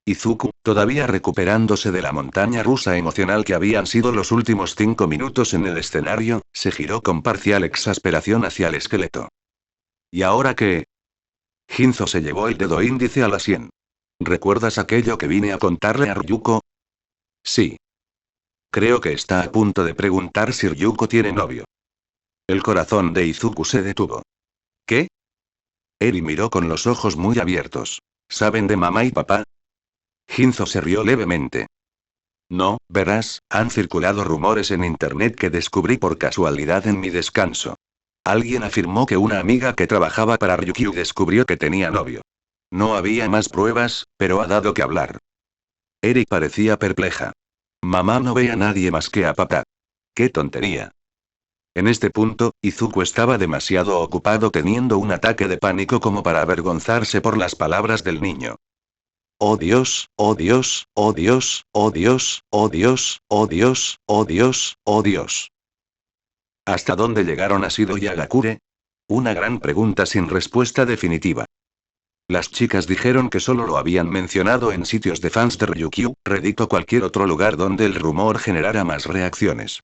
Izuku, todavía recuperándose de la montaña rusa emocional que habían sido los últimos 5 minutos en el escenario, se giró con parcial exasperación hacia el esqueleto. ¿Y ahora qué? Ginzo se llevó el dedo índice a la sien. ¿Recuerdas aquello que vine a contarle a Ryuko? Sí. Creo que está a punto de preguntar si Ryuko tiene novio. El corazón de Izuku se detuvo. ¿Qué? Eri miró con los ojos muy abiertos. ¿Saben de mamá y papá? Ginzo se rió levemente. No, verás, han circulado rumores en internet que descubrí por casualidad en mi descanso. Alguien afirmó que una amiga que trabajaba para Ryukyu descubrió que tenía novio. No había más pruebas, pero ha dado que hablar. Eri parecía perpleja. Mamá no ve a nadie más que a papá. ¡Qué tontería! En este punto, Izuku estaba demasiado ocupado teniendo un ataque de pánico como para avergonzarse por las palabras del niño. ¡Oh Dios, oh Dios, oh Dios, oh Dios, oh Dios, oh Dios, oh Dios, oh Dios! ¿Hasta dónde llegaron Ashido y Agakure? Una gran pregunta sin respuesta definitiva. Las chicas dijeron que solo lo habían mencionado en sitios de fans de Ryukyu, Reddit o cualquier otro lugar donde el rumor generara más reacciones.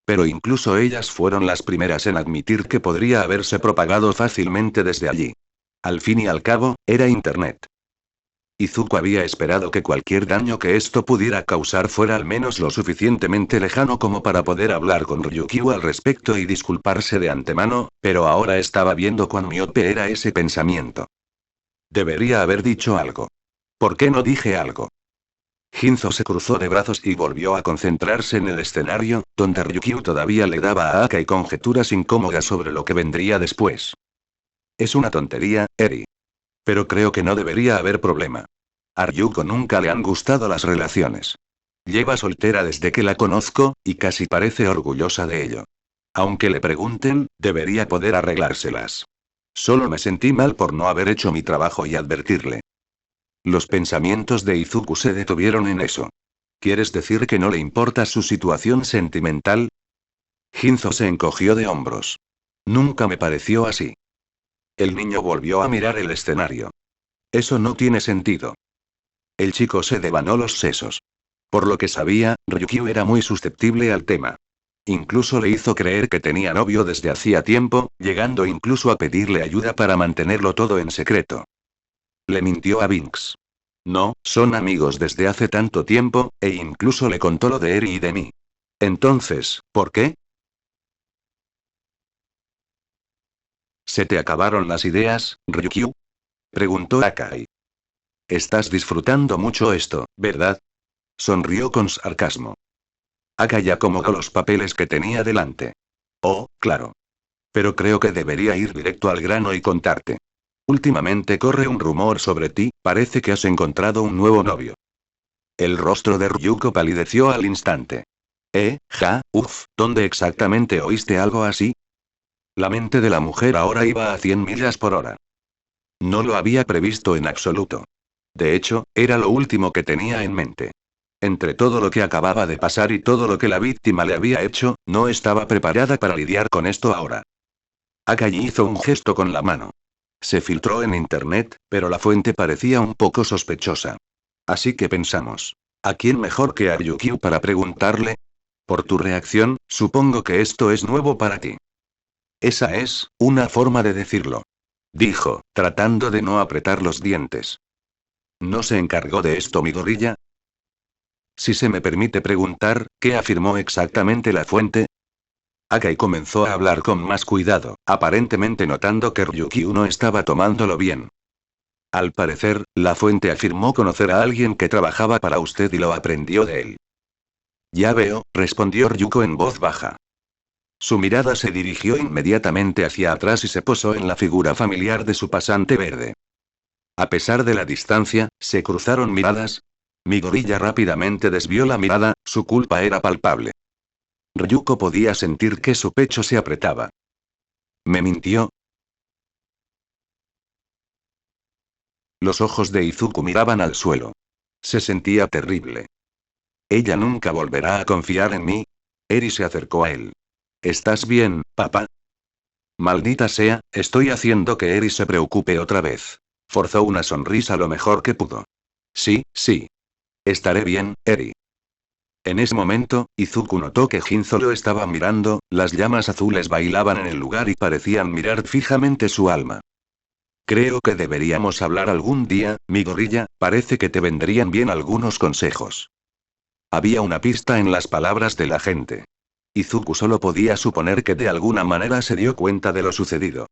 Pero incluso ellas fueron las primeras en admitir que podría haberse propagado fácilmente desde allí. Al fin y al cabo, era Internet. Izuku había esperado que cualquier daño que esto pudiera causar fuera al menos lo suficientemente lejano como para poder hablar con Ryukyu al respecto y disculparse de antemano, pero ahora estaba viendo cuán miope era ese pensamiento. Debería haber dicho algo. ¿Por qué no dije algo? Ginzo se cruzó de brazos y volvió a concentrarse en el escenario, donde Ryukyu todavía le daba a Akai conjeturas incómodas sobre lo que vendría después. Es una tontería, Eri. Pero creo que no debería haber problema. A Ryuko nunca le han gustado las relaciones. Lleva soltera desde que la conozco, y casi parece orgullosa de ello. Aunque le pregunten, debería poder arreglárselas. Solo me sentí mal por no haber hecho mi trabajo y advertirle. Los pensamientos de Izuku se detuvieron en eso. ¿Quieres decir que no le importa su situación sentimental? Ginzo se encogió de hombros. Nunca me pareció así. El niño volvió a mirar el escenario. Eso no tiene sentido. El chico se devanó los sesos. Por lo que sabía, Ryukyu era muy susceptible al tema. Incluso le hizo creer que tenía novio desde hacía tiempo, llegando incluso a pedirle ayuda para mantenerlo todo en secreto. Le mintió a Binks. No, son amigos desde hace tanto tiempo, e incluso le contó lo de Eri y de mí. Entonces, ¿por qué? ¿Se te acabaron las ideas, Ryukyu? Preguntó Akai. Estás disfrutando mucho esto, ¿verdad? Sonrió con sarcasmo. Akai acomodó los papeles que tenía delante. Oh, claro. Pero creo que debería ir directo al grano y contarte. Últimamente corre un rumor sobre ti, parece que has encontrado un nuevo novio. El rostro de Ryuko palideció al instante. ¿Dónde exactamente oíste algo así? La mente de la mujer ahora iba a 100 millas por hora. No lo había previsto en absoluto. De hecho, era lo último que tenía en mente. Entre todo lo que acababa de pasar y todo lo que la víctima le había hecho, no estaba preparada para lidiar con esto ahora. Akai hizo un gesto con la mano. Se filtró en internet, pero la fuente parecía un poco sospechosa. Así que pensamos. ¿A quién mejor que a Ryukyu para preguntarle? Por tu reacción, supongo que esto es nuevo para ti. Esa es, una forma de decirlo. Dijo, tratando de no apretar los dientes. ¿No se encargó de esto mi gorilla? Si se me permite preguntar, ¿qué afirmó exactamente la fuente? Akai comenzó a hablar con más cuidado, aparentemente notando que Ryukyu no estaba tomándolo bien. Al parecer, la fuente afirmó conocer a alguien que trabajaba para usted y lo aprendió de él. Ya veo, respondió Ryuko en voz baja. Su mirada se dirigió inmediatamente hacia atrás y se posó en la figura familiar de su pasante verde. A pesar de la distancia, se cruzaron miradas. Mi gorilla rápidamente desvió la mirada, su culpa era palpable. Ryuko podía sentir que su pecho se apretaba. ¿Me mintió? Los ojos de Izuku miraban al suelo. Se sentía terrible. ¿Ella nunca volverá a confiar en mí? Eri se acercó a él. ¿Estás bien, papá? Maldita sea, estoy haciendo que Eri se preocupe otra vez. Forzó una sonrisa lo mejor que pudo. Sí, sí. Estaré bien, Eri. En ese momento, Izuku notó que Ginzo lo estaba mirando, las llamas azules bailaban en el lugar y parecían mirar fijamente su alma. Creo que deberíamos hablar algún día, mi gorilla, parece que te vendrían bien algunos consejos. Había una pista en las palabras de la gente. Izuku solo podía suponer que de alguna manera se dio cuenta de lo sucedido.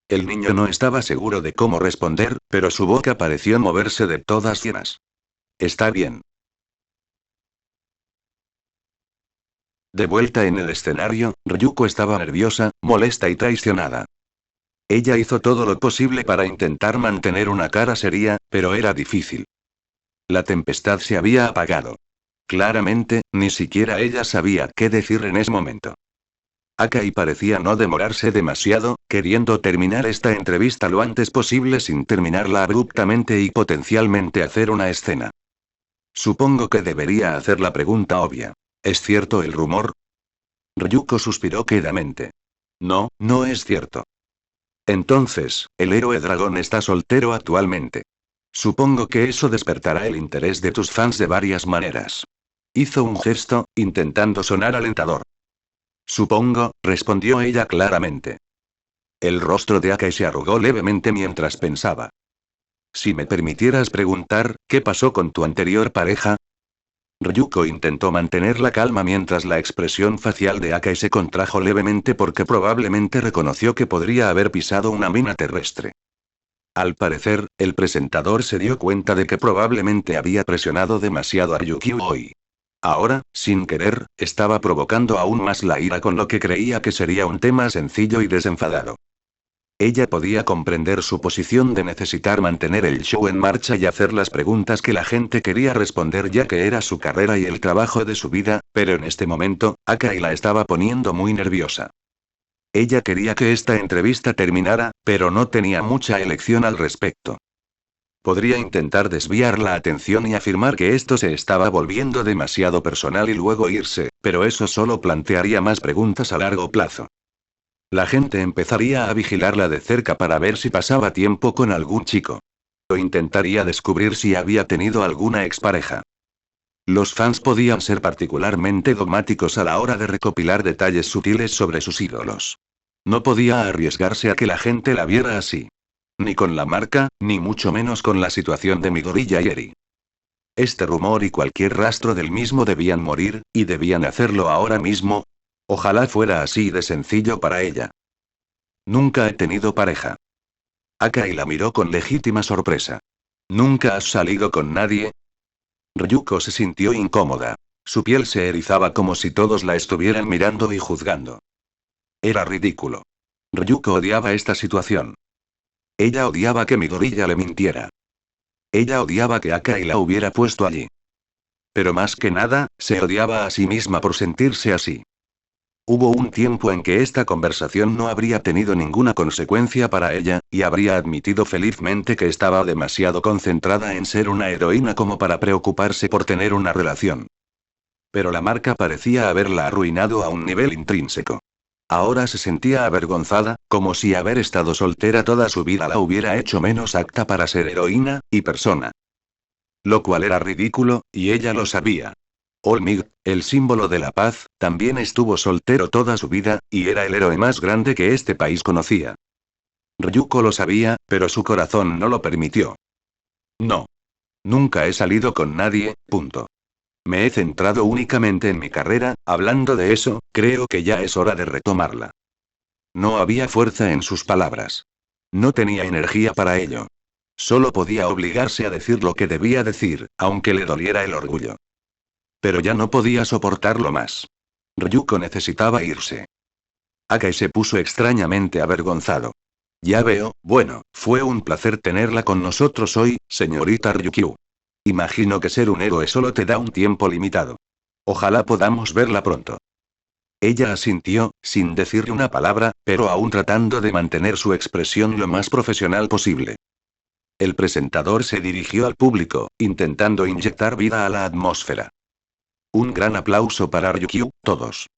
El niño no estaba seguro de cómo responder, pero su boca pareció moverse de todas llenas. Está bien. De vuelta en el escenario, Ryuko estaba nerviosa, molesta y traicionada. Ella hizo todo lo posible para intentar mantener una cara seria, pero era difícil. La tempestad se había apagado. Claramente, ni siquiera ella sabía qué decir en ese momento. Akai parecía no demorarse demasiado, queriendo terminar esta entrevista lo antes posible sin terminarla abruptamente y potencialmente hacer una escena. Supongo que debería hacer la pregunta obvia. ¿Es cierto el rumor? Ryuko suspiró quedamente. No, no es cierto. Entonces, el héroe dragón está soltero actualmente. Supongo que eso despertará el interés de tus fans de varias maneras. Hizo un gesto, intentando sonar alentador. Supongo, respondió ella claramente. El rostro de Akai se arrugó levemente mientras pensaba. Si me permitieras preguntar, ¿qué pasó con tu anterior pareja? Ryuko intentó mantener la calma mientras la expresión facial de Akai se contrajo levemente porque probablemente reconoció que podría haber pisado una mina terrestre. Al parecer, el presentador se dio cuenta de que probablemente había presionado demasiado a Ryukyu hoy. Ahora, sin querer, estaba provocando aún más la ira con lo que creía que sería un tema sencillo y desenfadado. Ella podía comprender su posición de necesitar mantener el show en marcha y hacer las preguntas que la gente quería responder ya que era su carrera y el trabajo de su vida, pero en este momento, Akai la estaba poniendo muy nerviosa. Ella quería que esta entrevista terminara, pero no tenía mucha elección al respecto. Podría intentar desviar la atención y afirmar que esto se estaba volviendo demasiado personal y luego irse, pero eso solo plantearía más preguntas a largo plazo. La gente empezaría a vigilarla de cerca para ver si pasaba tiempo con algún chico. O intentaría descubrir si había tenido alguna expareja. Los fans podían ser particularmente dogmáticos a la hora de recopilar detalles sutiles sobre sus ídolos. No podía arriesgarse a que la gente la viera así. Ni con la marca, ni mucho menos con la situación de Midoriya y Eri. Este rumor y cualquier rastro del mismo debían morir, y debían hacerlo ahora mismo. Ojalá fuera así de sencillo para ella. Nunca he tenido pareja. Akai la miró con legítima sorpresa. ¿Nunca has salido con nadie? Ryuko se sintió incómoda. Su piel se erizaba como si todos la estuvieran mirando y juzgando. Era ridículo. Ryuko odiaba esta situación. Ella odiaba que Midoriya le mintiera. Ella odiaba que Akai la hubiera puesto allí. Pero más que nada, se odiaba a sí misma por sentirse así. Hubo un tiempo en que esta conversación no habría tenido ninguna consecuencia para ella, y habría admitido felizmente que estaba demasiado concentrada en ser una heroína como para preocuparse por tener una relación. Pero la marca parecía haberla arruinado a un nivel intrínseco. Ahora se sentía avergonzada, como si haber estado soltera toda su vida la hubiera hecho menos apta para ser heroína y persona. Lo cual era ridículo, y ella lo sabía. Olmig, el símbolo de la paz, también estuvo soltero toda su vida, y era el héroe más grande que este país conocía. Ryuko lo sabía, pero su corazón no lo permitió. No. Nunca he salido con nadie, punto. Me he centrado únicamente en mi carrera, hablando de eso, creo que ya es hora de retomarla. No había fuerza en sus palabras. No tenía energía para ello. Solo podía obligarse a decir lo que debía decir, aunque le doliera el orgullo. Pero ya no podía soportarlo más. Ryuko necesitaba irse. Akai se puso extrañamente avergonzado. Ya veo, bueno, fue un placer tenerla con nosotros hoy, señorita Ryukyu. Imagino que ser un héroe solo te da un tiempo limitado. Ojalá podamos verla pronto. Ella asintió, sin decirle una palabra, pero aún tratando de mantener su expresión lo más profesional posible. El presentador se dirigió al público, intentando inyectar vida a la atmósfera. Un gran aplauso para Ryukyu, todos.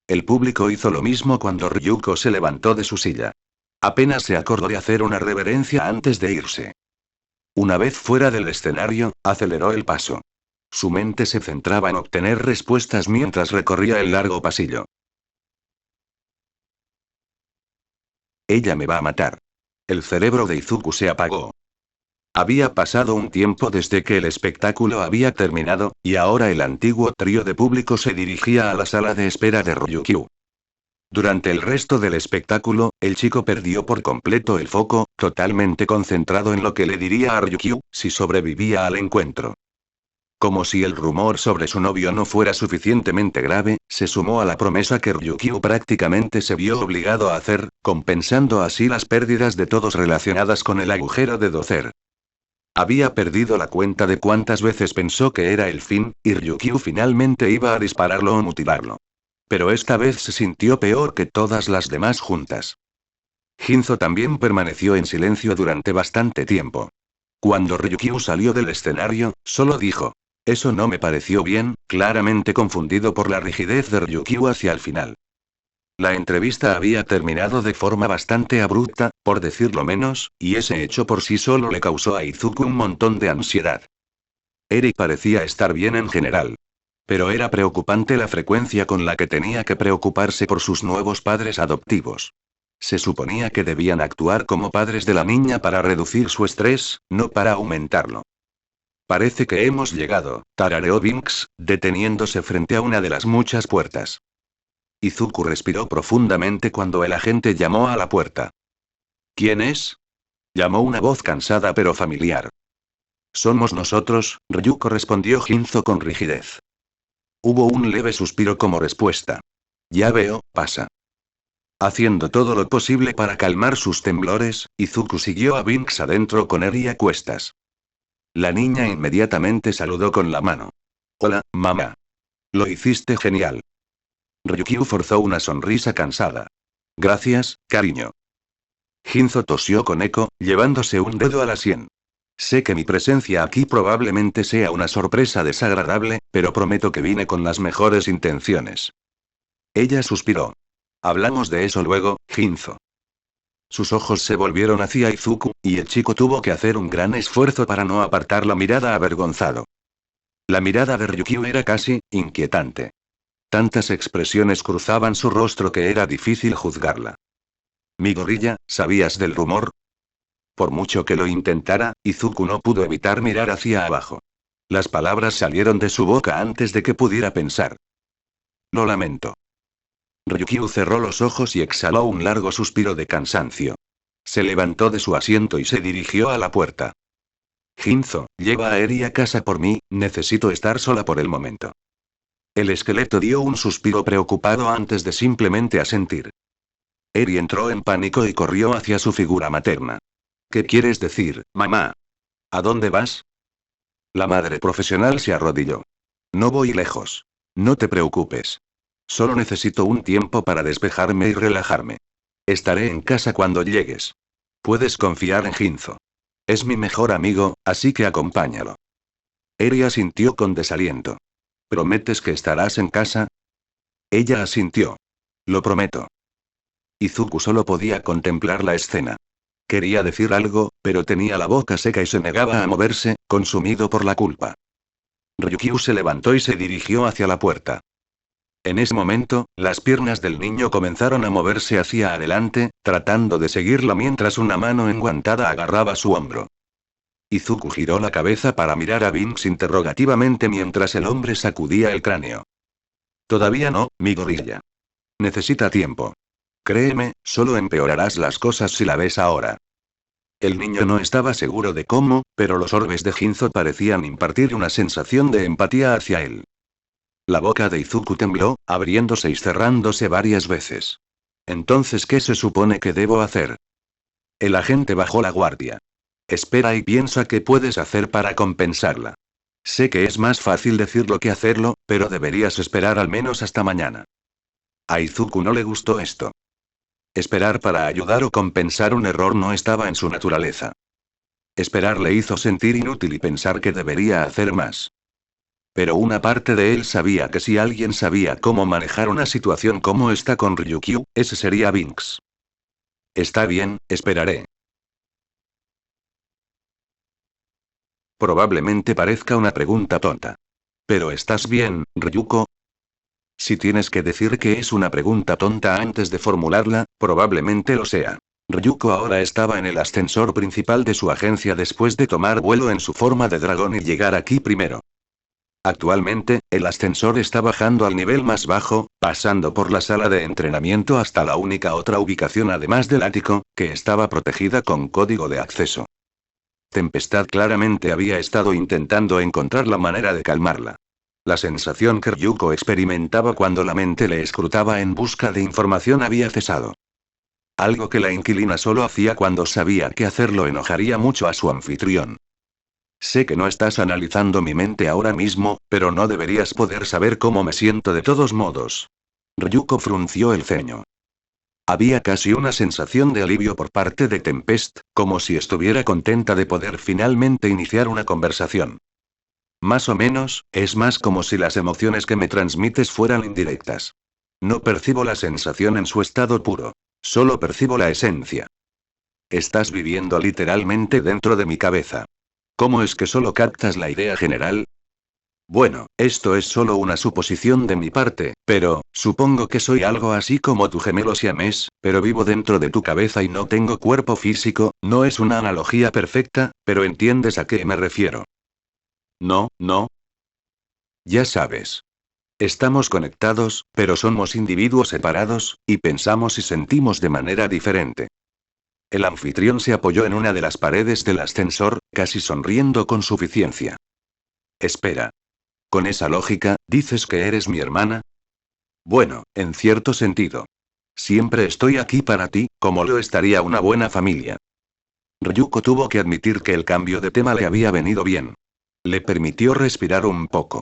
El público hizo lo mismo cuando Ryuko se levantó de su silla. Apenas se acordó de hacer una reverencia antes de irse. Una vez fuera del escenario, aceleró el paso. Su mente se centraba en obtener respuestas mientras recorría el largo pasillo. Ella me va a matar. El cerebro de Izuku se apagó. Había pasado un tiempo desde que el espectáculo había terminado, y ahora el antiguo trío de público se dirigía a la sala de espera de Ryukyu. Durante el resto del espectáculo, el chico perdió por completo el foco, totalmente concentrado en lo que le diría a Ryukyu, si sobrevivía al encuentro. Como si el rumor sobre su novio no fuera suficientemente grave, se sumó a la promesa que Ryukyu prácticamente se vio obligado a hacer, compensando así las pérdidas de todos relacionadas con el agujero de Docer. Había perdido la cuenta de cuántas veces pensó que era el fin, y Ryukyu finalmente iba a dispararlo o mutilarlo. Pero esta vez se sintió peor que todas las demás juntas. Ginzo también permaneció en silencio durante bastante tiempo. Cuando Ryukyu salió del escenario, solo dijo: eso no me pareció bien, claramente confundido por la rigidez de Ryukyu hacia el final. La entrevista había terminado de forma bastante abrupta, por decirlo menos, y ese hecho por sí solo le causó a Izuku un montón de ansiedad. Eri parecía estar bien en general. Pero era preocupante la frecuencia con la que tenía que preocuparse por sus nuevos padres adoptivos. Se suponía que debían actuar como padres de la niña para reducir su estrés, no para aumentarlo. Parece que hemos llegado, tarareó Binks, deteniéndose frente a una de las muchas puertas. Izuku respiró profundamente cuando el agente llamó a la puerta. ¿Quién es? Llamó una voz cansada pero familiar. Somos nosotros, Ryuko respondió Ginzo con rigidez. Hubo un leve suspiro como respuesta. Ya veo, pasa. Haciendo todo lo posible para calmar sus temblores, Izuku siguió a Binks adentro con Eri a cuestas. La niña inmediatamente saludó con la mano. Hola, mamá. Lo hiciste genial. Ryukyu forzó una sonrisa cansada. Gracias, cariño. Ginzo tosió con eco, llevándose un dedo a la sien. Sé que mi presencia aquí probablemente sea una sorpresa desagradable, pero prometo que vine con las mejores intenciones. Ella suspiró. Hablamos de eso luego, Ginzo. Sus ojos se volvieron hacia Izuku, y el chico tuvo que hacer un gran esfuerzo para no apartar la mirada avergonzado. La mirada de Ryukyu era casi inquietante. Tantas expresiones cruzaban su rostro que era difícil juzgarla. Mi gorilla, ¿sabías del rumor? Por mucho que lo intentara, Izuku no pudo evitar mirar hacia abajo. Las palabras salieron de su boca antes de que pudiera pensar. Lo lamento. Ryukyu cerró los ojos y exhaló un largo suspiro de cansancio. Se levantó de su asiento y se dirigió a la puerta. Ginzo, lleva a Eri a casa por mí, necesito estar sola por el momento. El esqueleto dio un suspiro preocupado antes de simplemente asentir. Eri entró en pánico y corrió hacia su figura materna. ¿Qué quieres decir, mamá? ¿A dónde vas? La madre profesional se arrodilló. No voy lejos. No te preocupes. Solo necesito un tiempo para despejarme y relajarme. Estaré en casa cuando llegues. Puedes confiar en Ginzo. Es mi mejor amigo, así que acompáñalo. Eri asintió con desaliento. ¿Prometes que estarás en casa? Ella asintió. Lo prometo. Izuku solo podía contemplar la escena. Quería decir algo, pero tenía la boca seca y se negaba a moverse, consumido por la culpa. Ryukyu se levantó y se dirigió hacia la puerta. En ese momento, las piernas del niño comenzaron a moverse hacia adelante, tratando de seguirla mientras una mano enguantada agarraba su hombro. Izuku giró la cabeza para mirar a Binks interrogativamente mientras el hombre sacudía el cráneo. Todavía no, mi gorilla. Necesita tiempo. Créeme, solo empeorarás las cosas si la ves ahora. El niño no estaba seguro de cómo, pero los orbes de Ginzo parecían impartir una sensación de empatía hacia él. La boca de Izuku tembló, abriéndose y cerrándose varias veces. Entonces, ¿qué se supone que debo hacer? El agente bajó la guardia. Espera y piensa qué puedes hacer para compensarla. Sé que es más fácil decirlo que hacerlo, pero deberías esperar al menos hasta mañana. A Izuku no le gustó esto. Esperar para ayudar o compensar un error no estaba en su naturaleza. Esperar le hizo sentir inútil y pensar que debería hacer más. Pero una parte de él sabía que si alguien sabía cómo manejar una situación como esta con Ryukyu, ese sería Binks. Está bien, esperaré. Probablemente parezca una pregunta tonta. ¿Pero estás bien, Ryuko? Si tienes que decir que es una pregunta tonta antes de formularla, probablemente lo sea. Ryuko ahora estaba en el ascensor principal de su agencia después de tomar vuelo en su forma de dragón y llegar aquí primero. Actualmente, el ascensor está bajando al nivel más bajo, pasando por la sala de entrenamiento hasta la única otra ubicación además del ático, que estaba protegida con código de acceso. Tempestad claramente había estado intentando encontrar la manera de calmarla. La sensación que Ryuko experimentaba cuando la mente le escrutaba en busca de información había cesado. Algo que la inquilina solo hacía cuando sabía que hacerlo enojaría mucho a su anfitrión. Sé que no estás analizando mi mente ahora mismo, pero no deberías poder saber cómo me siento de todos modos. Ryuko frunció el ceño. Había casi una sensación de alivio por parte de Tempest, como si estuviera contenta de poder finalmente iniciar una conversación. Más o menos, es más como si las emociones que me transmites fueran indirectas. No percibo la sensación en su estado puro. Solo percibo la esencia. Estás viviendo literalmente dentro de mi cabeza. ¿Cómo es que solo captas la idea general? Bueno, esto es solo una suposición de mi parte, pero, supongo que soy algo así como tu gemelo siamés, pero vivo dentro de tu cabeza y no tengo cuerpo físico. No es una analogía perfecta, pero entiendes a qué me refiero. No, no. Ya sabes. Estamos conectados, pero somos individuos separados, y pensamos y sentimos de manera diferente. El anfitrión se apoyó en una de las paredes del ascensor, casi sonriendo con suficiencia. Espera. Con esa lógica, ¿dices que eres mi hermana? Bueno, en cierto sentido. Siempre estoy aquí para ti, como lo estaría una buena familia. Ryuko tuvo que admitir que el cambio de tema le había venido bien. Le permitió respirar un poco.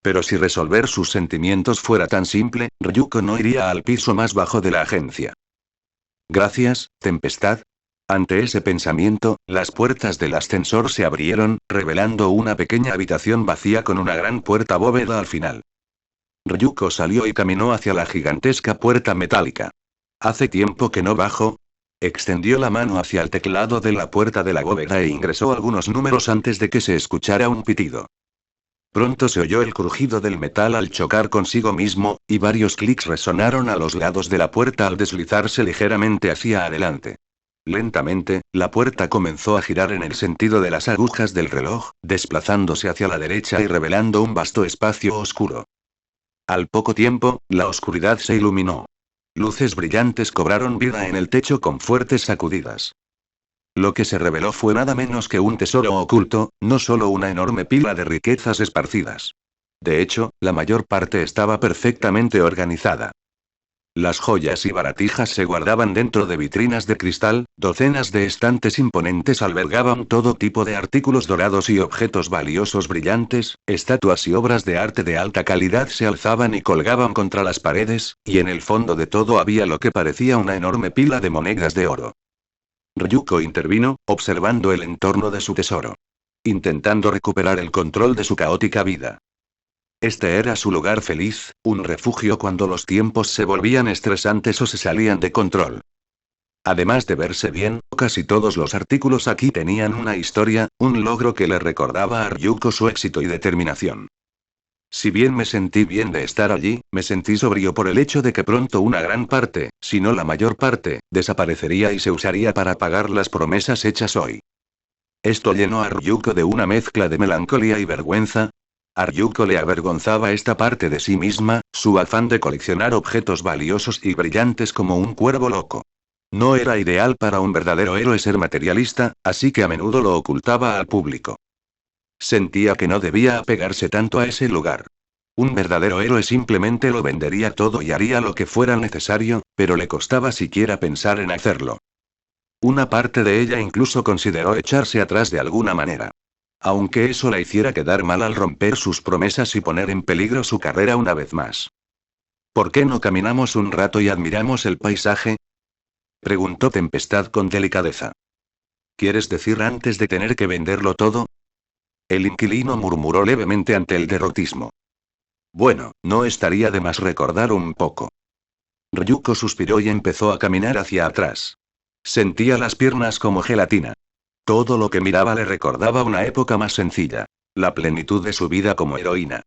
Pero si resolver sus sentimientos fuera tan simple, Ryuko no iría al piso más bajo de la agencia. Gracias, Tempestad. Ante ese pensamiento, las puertas del ascensor se abrieron, revelando una pequeña habitación vacía con una gran puerta bóveda al final. Ryuko salió y caminó hacia la gigantesca puerta metálica. ¿Hace tiempo que no bajo? Extendió la mano hacia el teclado de la puerta de la bóveda e ingresó algunos números antes de que se escuchara un pitido. Pronto se oyó el crujido del metal al chocar consigo mismo, y varios clics resonaron a los lados de la puerta al deslizarse ligeramente hacia adelante. Lentamente, la puerta comenzó a girar en el sentido de las agujas del reloj, desplazándose hacia la derecha y revelando un vasto espacio oscuro. Al poco tiempo, la oscuridad se iluminó. Luces brillantes cobraron vida en el techo con fuertes sacudidas. Lo que se reveló fue nada menos que un tesoro oculto, no solo una enorme pila de riquezas esparcidas. De hecho, la mayor parte estaba perfectamente organizada. Las joyas y baratijas se guardaban dentro de vitrinas de cristal, docenas de estantes imponentes albergaban todo tipo de artículos dorados y objetos valiosos brillantes, estatuas y obras de arte de alta calidad se alzaban y colgaban contra las paredes, y en el fondo de todo había lo que parecía una enorme pila de monedas de oro. Ryuko intervino, observando el entorno de su tesoro. Intentando recuperar el control de su caótica vida. Este era su lugar feliz, un refugio cuando los tiempos se volvían estresantes o se salían de control. Además de verse bien, casi todos los artículos aquí tenían una historia, un logro que le recordaba a Ryuko su éxito y determinación. Si bien me sentí bien de estar allí, me sentí sobrio por el hecho de que pronto una gran parte, si no la mayor parte, desaparecería y se usaría para pagar las promesas hechas hoy. Esto llenó a Ryuko de una mezcla de melancolía y vergüenza. A Ryuko le avergonzaba esta parte de sí misma, su afán de coleccionar objetos valiosos y brillantes como un cuervo loco. No era ideal para un verdadero héroe ser materialista, así que a menudo lo ocultaba al público. Sentía que no debía apegarse tanto a ese lugar. Un verdadero héroe simplemente lo vendería todo y haría lo que fuera necesario, pero le costaba siquiera pensar en hacerlo. Una parte de ella incluso consideró echarse atrás de alguna manera. Aunque eso la hiciera quedar mal al romper sus promesas y poner en peligro su carrera una vez más. ¿Por qué no caminamos un rato y admiramos el paisaje? Preguntó Tempestad con delicadeza. ¿Quieres decir antes de tener que venderlo todo? El inquilino murmuró levemente ante el derrotismo. Bueno, no estaría de más recordar un poco. Ryuko suspiró y empezó a caminar hacia atrás. Sentía las piernas como gelatina. Todo lo que miraba le recordaba una época más sencilla. La plenitud de su vida como heroína.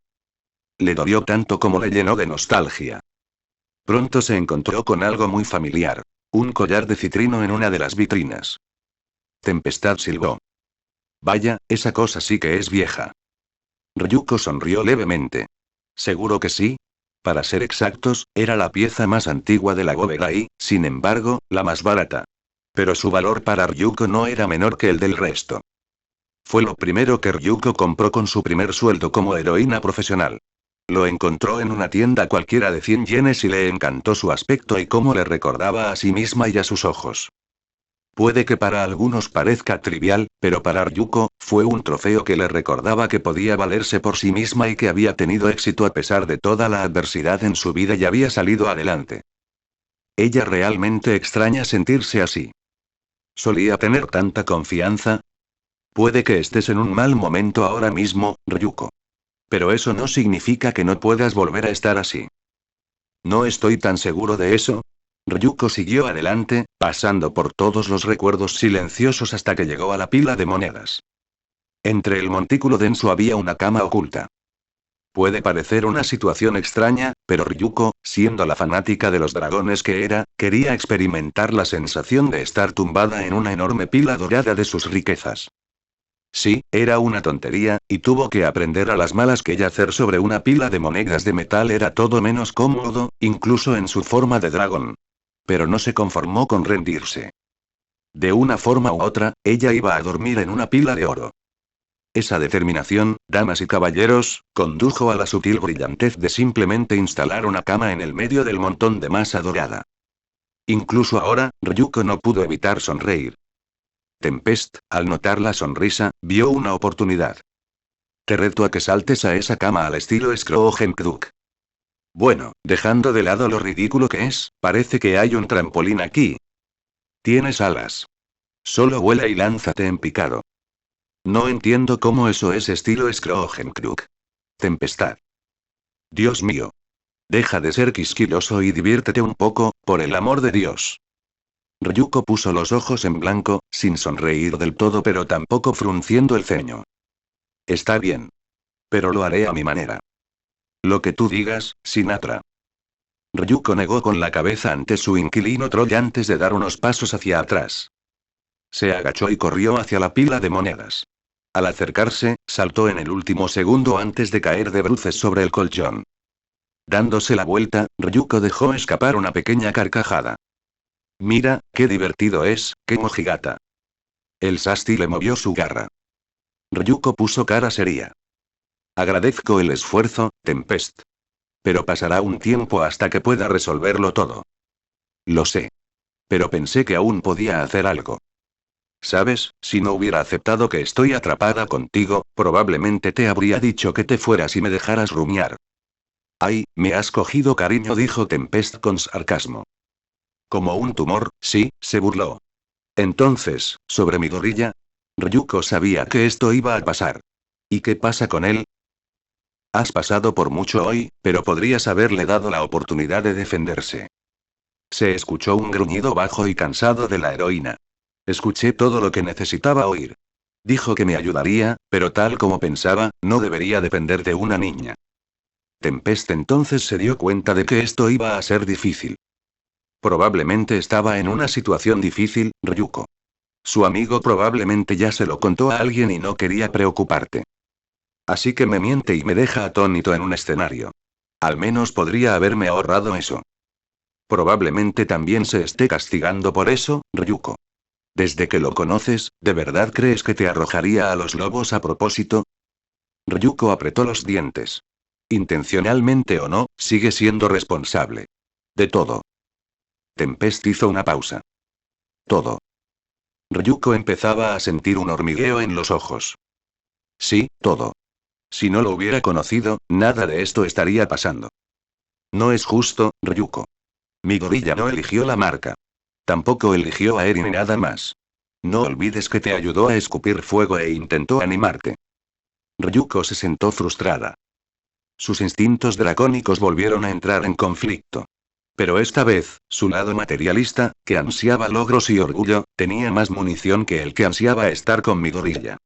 Le dolió tanto como le llenó de nostalgia. Pronto se encontró con algo muy familiar. Un collar de citrino en una de las vitrinas. Tempestad silbó. Vaya, esa cosa sí que es vieja. Ryuko sonrió levemente. ¿Seguro que sí? Para ser exactos, era la pieza más antigua de la bóveda y, sin embargo, la más barata. Pero su valor para Ryuko no era menor que el del resto. Fue lo primero que Ryuko compró con su primer sueldo como heroína profesional. Lo encontró en una tienda cualquiera de 100 yenes y le encantó su aspecto y cómo le recordaba a sí misma y a sus ojos. Puede que para algunos parezca trivial, pero para Ryuko, fue un trofeo que le recordaba que podía valerse por sí misma y que había tenido éxito a pesar de toda la adversidad en su vida y había salido adelante. Ella realmente extraña sentirse así. ¿Solía tener tanta confianza? Puede que estés en un mal momento ahora mismo, Ryuko. Pero eso no significa que no puedas volver a estar así. No estoy tan seguro de eso. Ryuko siguió adelante, pasando por todos los recuerdos silenciosos hasta que llegó a la pila de monedas. Entre el montículo denso había una cama oculta. Puede parecer una situación extraña, pero Ryuko, siendo la fanática de los dragones que era, quería experimentar la sensación de estar tumbada en una enorme pila dorada de sus riquezas. Sí, era una tontería, y tuvo que aprender a las malas que yacer sobre una pila de monedas de metal era todo menos cómodo, incluso en su forma de dragón. Pero no se conformó con rendirse. De una forma u otra, ella iba a dormir en una pila de oro. Esa determinación, damas y caballeros, condujo a la sutil brillantez de simplemente instalar una cama en el medio del montón de masa dorada. Incluso ahora, Ryuko no pudo evitar sonreír. Tempest, al notar la sonrisa, vio una oportunidad. Te reto a que saltes a esa cama al estilo Skrogenkduk. Bueno, dejando de lado lo ridículo que es, parece que hay un trampolín aquí. Tienes alas. Solo vuela y lánzate en picado. No entiendo cómo eso es estilo Skrogenkduk. Tempestad. Dios mío. Deja de ser quisquilloso y diviértete un poco, por el amor de Dios. Ryuko puso los ojos en blanco, sin sonreír del todo pero tampoco frunciendo el ceño. Está bien. Pero lo haré a mi manera. Lo que tú digas, Sinatra. Ryuko negó con la cabeza ante su inquilino Troy antes de dar unos pasos hacia atrás. Se agachó y corrió hacia la pila de monedas. Al acercarse, saltó en el último segundo antes de caer de bruces sobre el colchón. Dándose la vuelta, Ryuko dejó escapar una pequeña carcajada. Mira, qué divertido es, qué mojigata. El Sasti le movió su garra. Ryuko puso cara seria. Agradezco el esfuerzo, Tempest. Pero pasará un tiempo hasta que pueda resolverlo todo. Lo sé. Pero pensé que aún podía hacer algo. ¿Sabes? Si no hubiera aceptado que estoy atrapada contigo, probablemente te habría dicho que te fueras y me dejaras rumiar. Ay, me has cogido cariño, dijo Tempest con sarcasmo. Como un tumor, sí, se burló. Entonces, sobre mi gorilla. Ryuko sabía que esto iba a pasar. ¿Y qué pasa con él? Has pasado por mucho hoy, pero podrías haberle dado la oportunidad de defenderse. Se escuchó un gruñido bajo y cansado de la heroína. Escuché todo lo que necesitaba oír. Dijo que me ayudaría, pero tal como pensaba, no debería depender de una niña. Tempest entonces se dio cuenta de que esto iba a ser difícil. Probablemente estaba en una situación difícil, Ryuko. Su amigo probablemente ya se lo contó a alguien y no quería preocuparte. Así que me miente y me deja atónito en un escenario. Al menos podría haberme ahorrado eso. Probablemente también se esté castigando por eso, Ryuko. Desde que lo conoces, ¿de verdad crees que te arrojaría a los lobos a propósito? Ryuko apretó los dientes. Intencionalmente o no, sigue siendo responsable. De todo. Tempest hizo una pausa. Todo. Ryuko empezaba a sentir un hormigueo en los ojos. Sí, todo. Si no lo hubiera conocido, nada de esto estaría pasando. No es justo, Ryuko. Mi gorilla no eligió la marca. Tampoco eligió a Eri ni nada más. No olvides que te ayudó a escupir fuego e intentó animarte. Ryuko se sentó frustrada. Sus instintos dracónicos volvieron a entrar en conflicto. Pero esta vez, su lado materialista, que ansiaba logros y orgullo, tenía más munición que el que ansiaba estar con mi gorilla.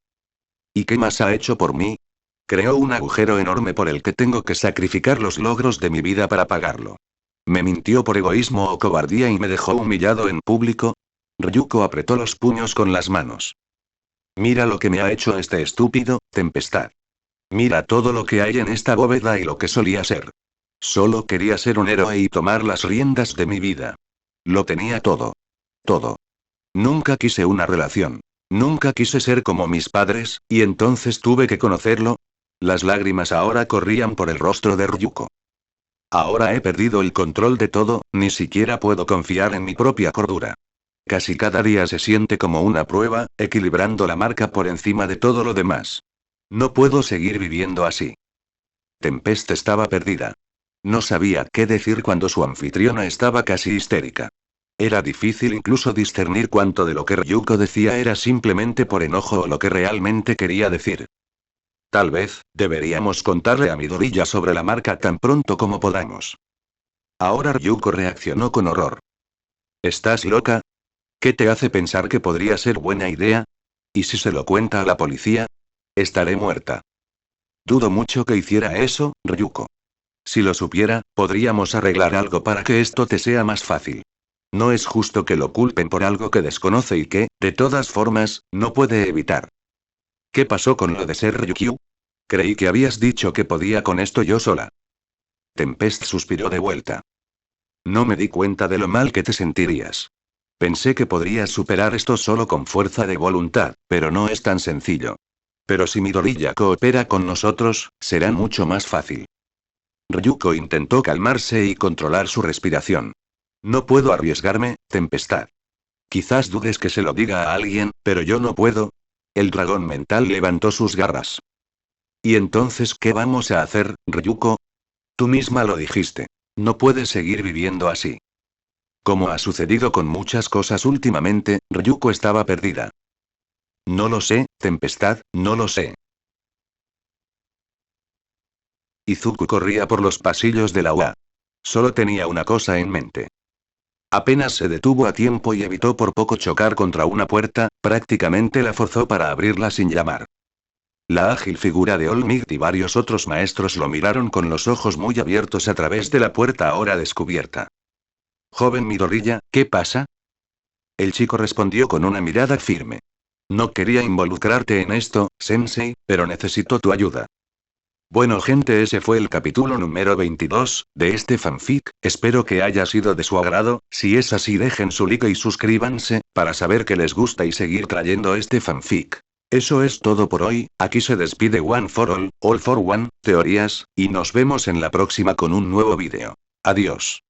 ¿Y qué más ha hecho por mí? Creó un agujero enorme por el que tengo que sacrificar los logros de mi vida para pagarlo. ¿Me mintió por egoísmo o cobardía y me dejó humillado en público? Ryuko apretó los puños con las manos. Mira lo que me ha hecho este estúpido, Tempestad. Mira todo lo que hay en esta bóveda y lo que solía ser. Solo quería ser un héroe y tomar las riendas de mi vida. Lo tenía todo. Todo. Nunca quise una relación. Nunca quise ser como mis padres, y entonces tuve que conocerlo. Las lágrimas ahora corrían por el rostro de Ryuko. Ahora he perdido el control de todo, ni siquiera puedo confiar en mi propia cordura. Casi cada día se siente como una prueba, equilibrando la marca por encima de todo lo demás. No puedo seguir viviendo así. Tempest estaba perdida. No sabía qué decir cuando su anfitriona estaba casi histérica. Era difícil incluso discernir cuánto de lo que Ryuko decía era simplemente por enojo o lo que realmente quería decir. Tal vez, deberíamos contarle a Midoriya sobre la marca tan pronto como podamos. Ahora Ryuko reaccionó con horror. ¿Estás loca? ¿Qué te hace pensar que podría ser buena idea? ¿Y si se lo cuenta a la policía? Estaré muerta. Dudo mucho que hiciera eso, Ryuko. Si lo supiera, podríamos arreglar algo para que esto te sea más fácil. No es justo que lo culpen por algo que desconoce y que, de todas formas, no puede evitar. ¿Qué pasó con lo de ser Ryukyu? Creí que habías dicho que podía con esto yo sola. Tempest suspiró de vuelta. No me di cuenta de lo mal que te sentirías. Pensé que podrías superar esto solo con fuerza de voluntad, pero no es tan sencillo. Pero si Midoriya coopera con nosotros, será mucho más fácil. Ryuko intentó calmarse y controlar su respiración. No puedo arriesgarme, Tempestad. Quizás dudes que se lo diga a alguien, pero yo no puedo. El dragón mental levantó sus garras. ¿Y entonces qué vamos a hacer, Ryuko? Tú misma lo dijiste. No puedes seguir viviendo así. Como ha sucedido con muchas cosas últimamente, Ryuko estaba perdida. No lo sé, Tempestad, no lo sé. Izuku corría por los pasillos de la UA. Solo tenía una cosa en mente. Apenas se detuvo a tiempo y evitó por poco chocar contra una puerta, prácticamente la forzó para abrirla sin llamar. La ágil figura de All Might y varios otros maestros lo miraron con los ojos muy abiertos a través de la puerta ahora descubierta. Joven Midoriya, ¿qué pasa? El chico respondió con una mirada firme. No quería involucrarte en esto, Sensei, pero necesito tu ayuda. Bueno gente, ese fue el capítulo número 22, de este fanfic, espero que haya sido de su agrado. Si es así dejen su like y suscríbanse, para saber que les gusta y seguir trayendo este fanfic. Eso es todo por hoy, aquí se despide One for All for One, teorías, y nos vemos en la próxima con un nuevo vídeo. Adiós.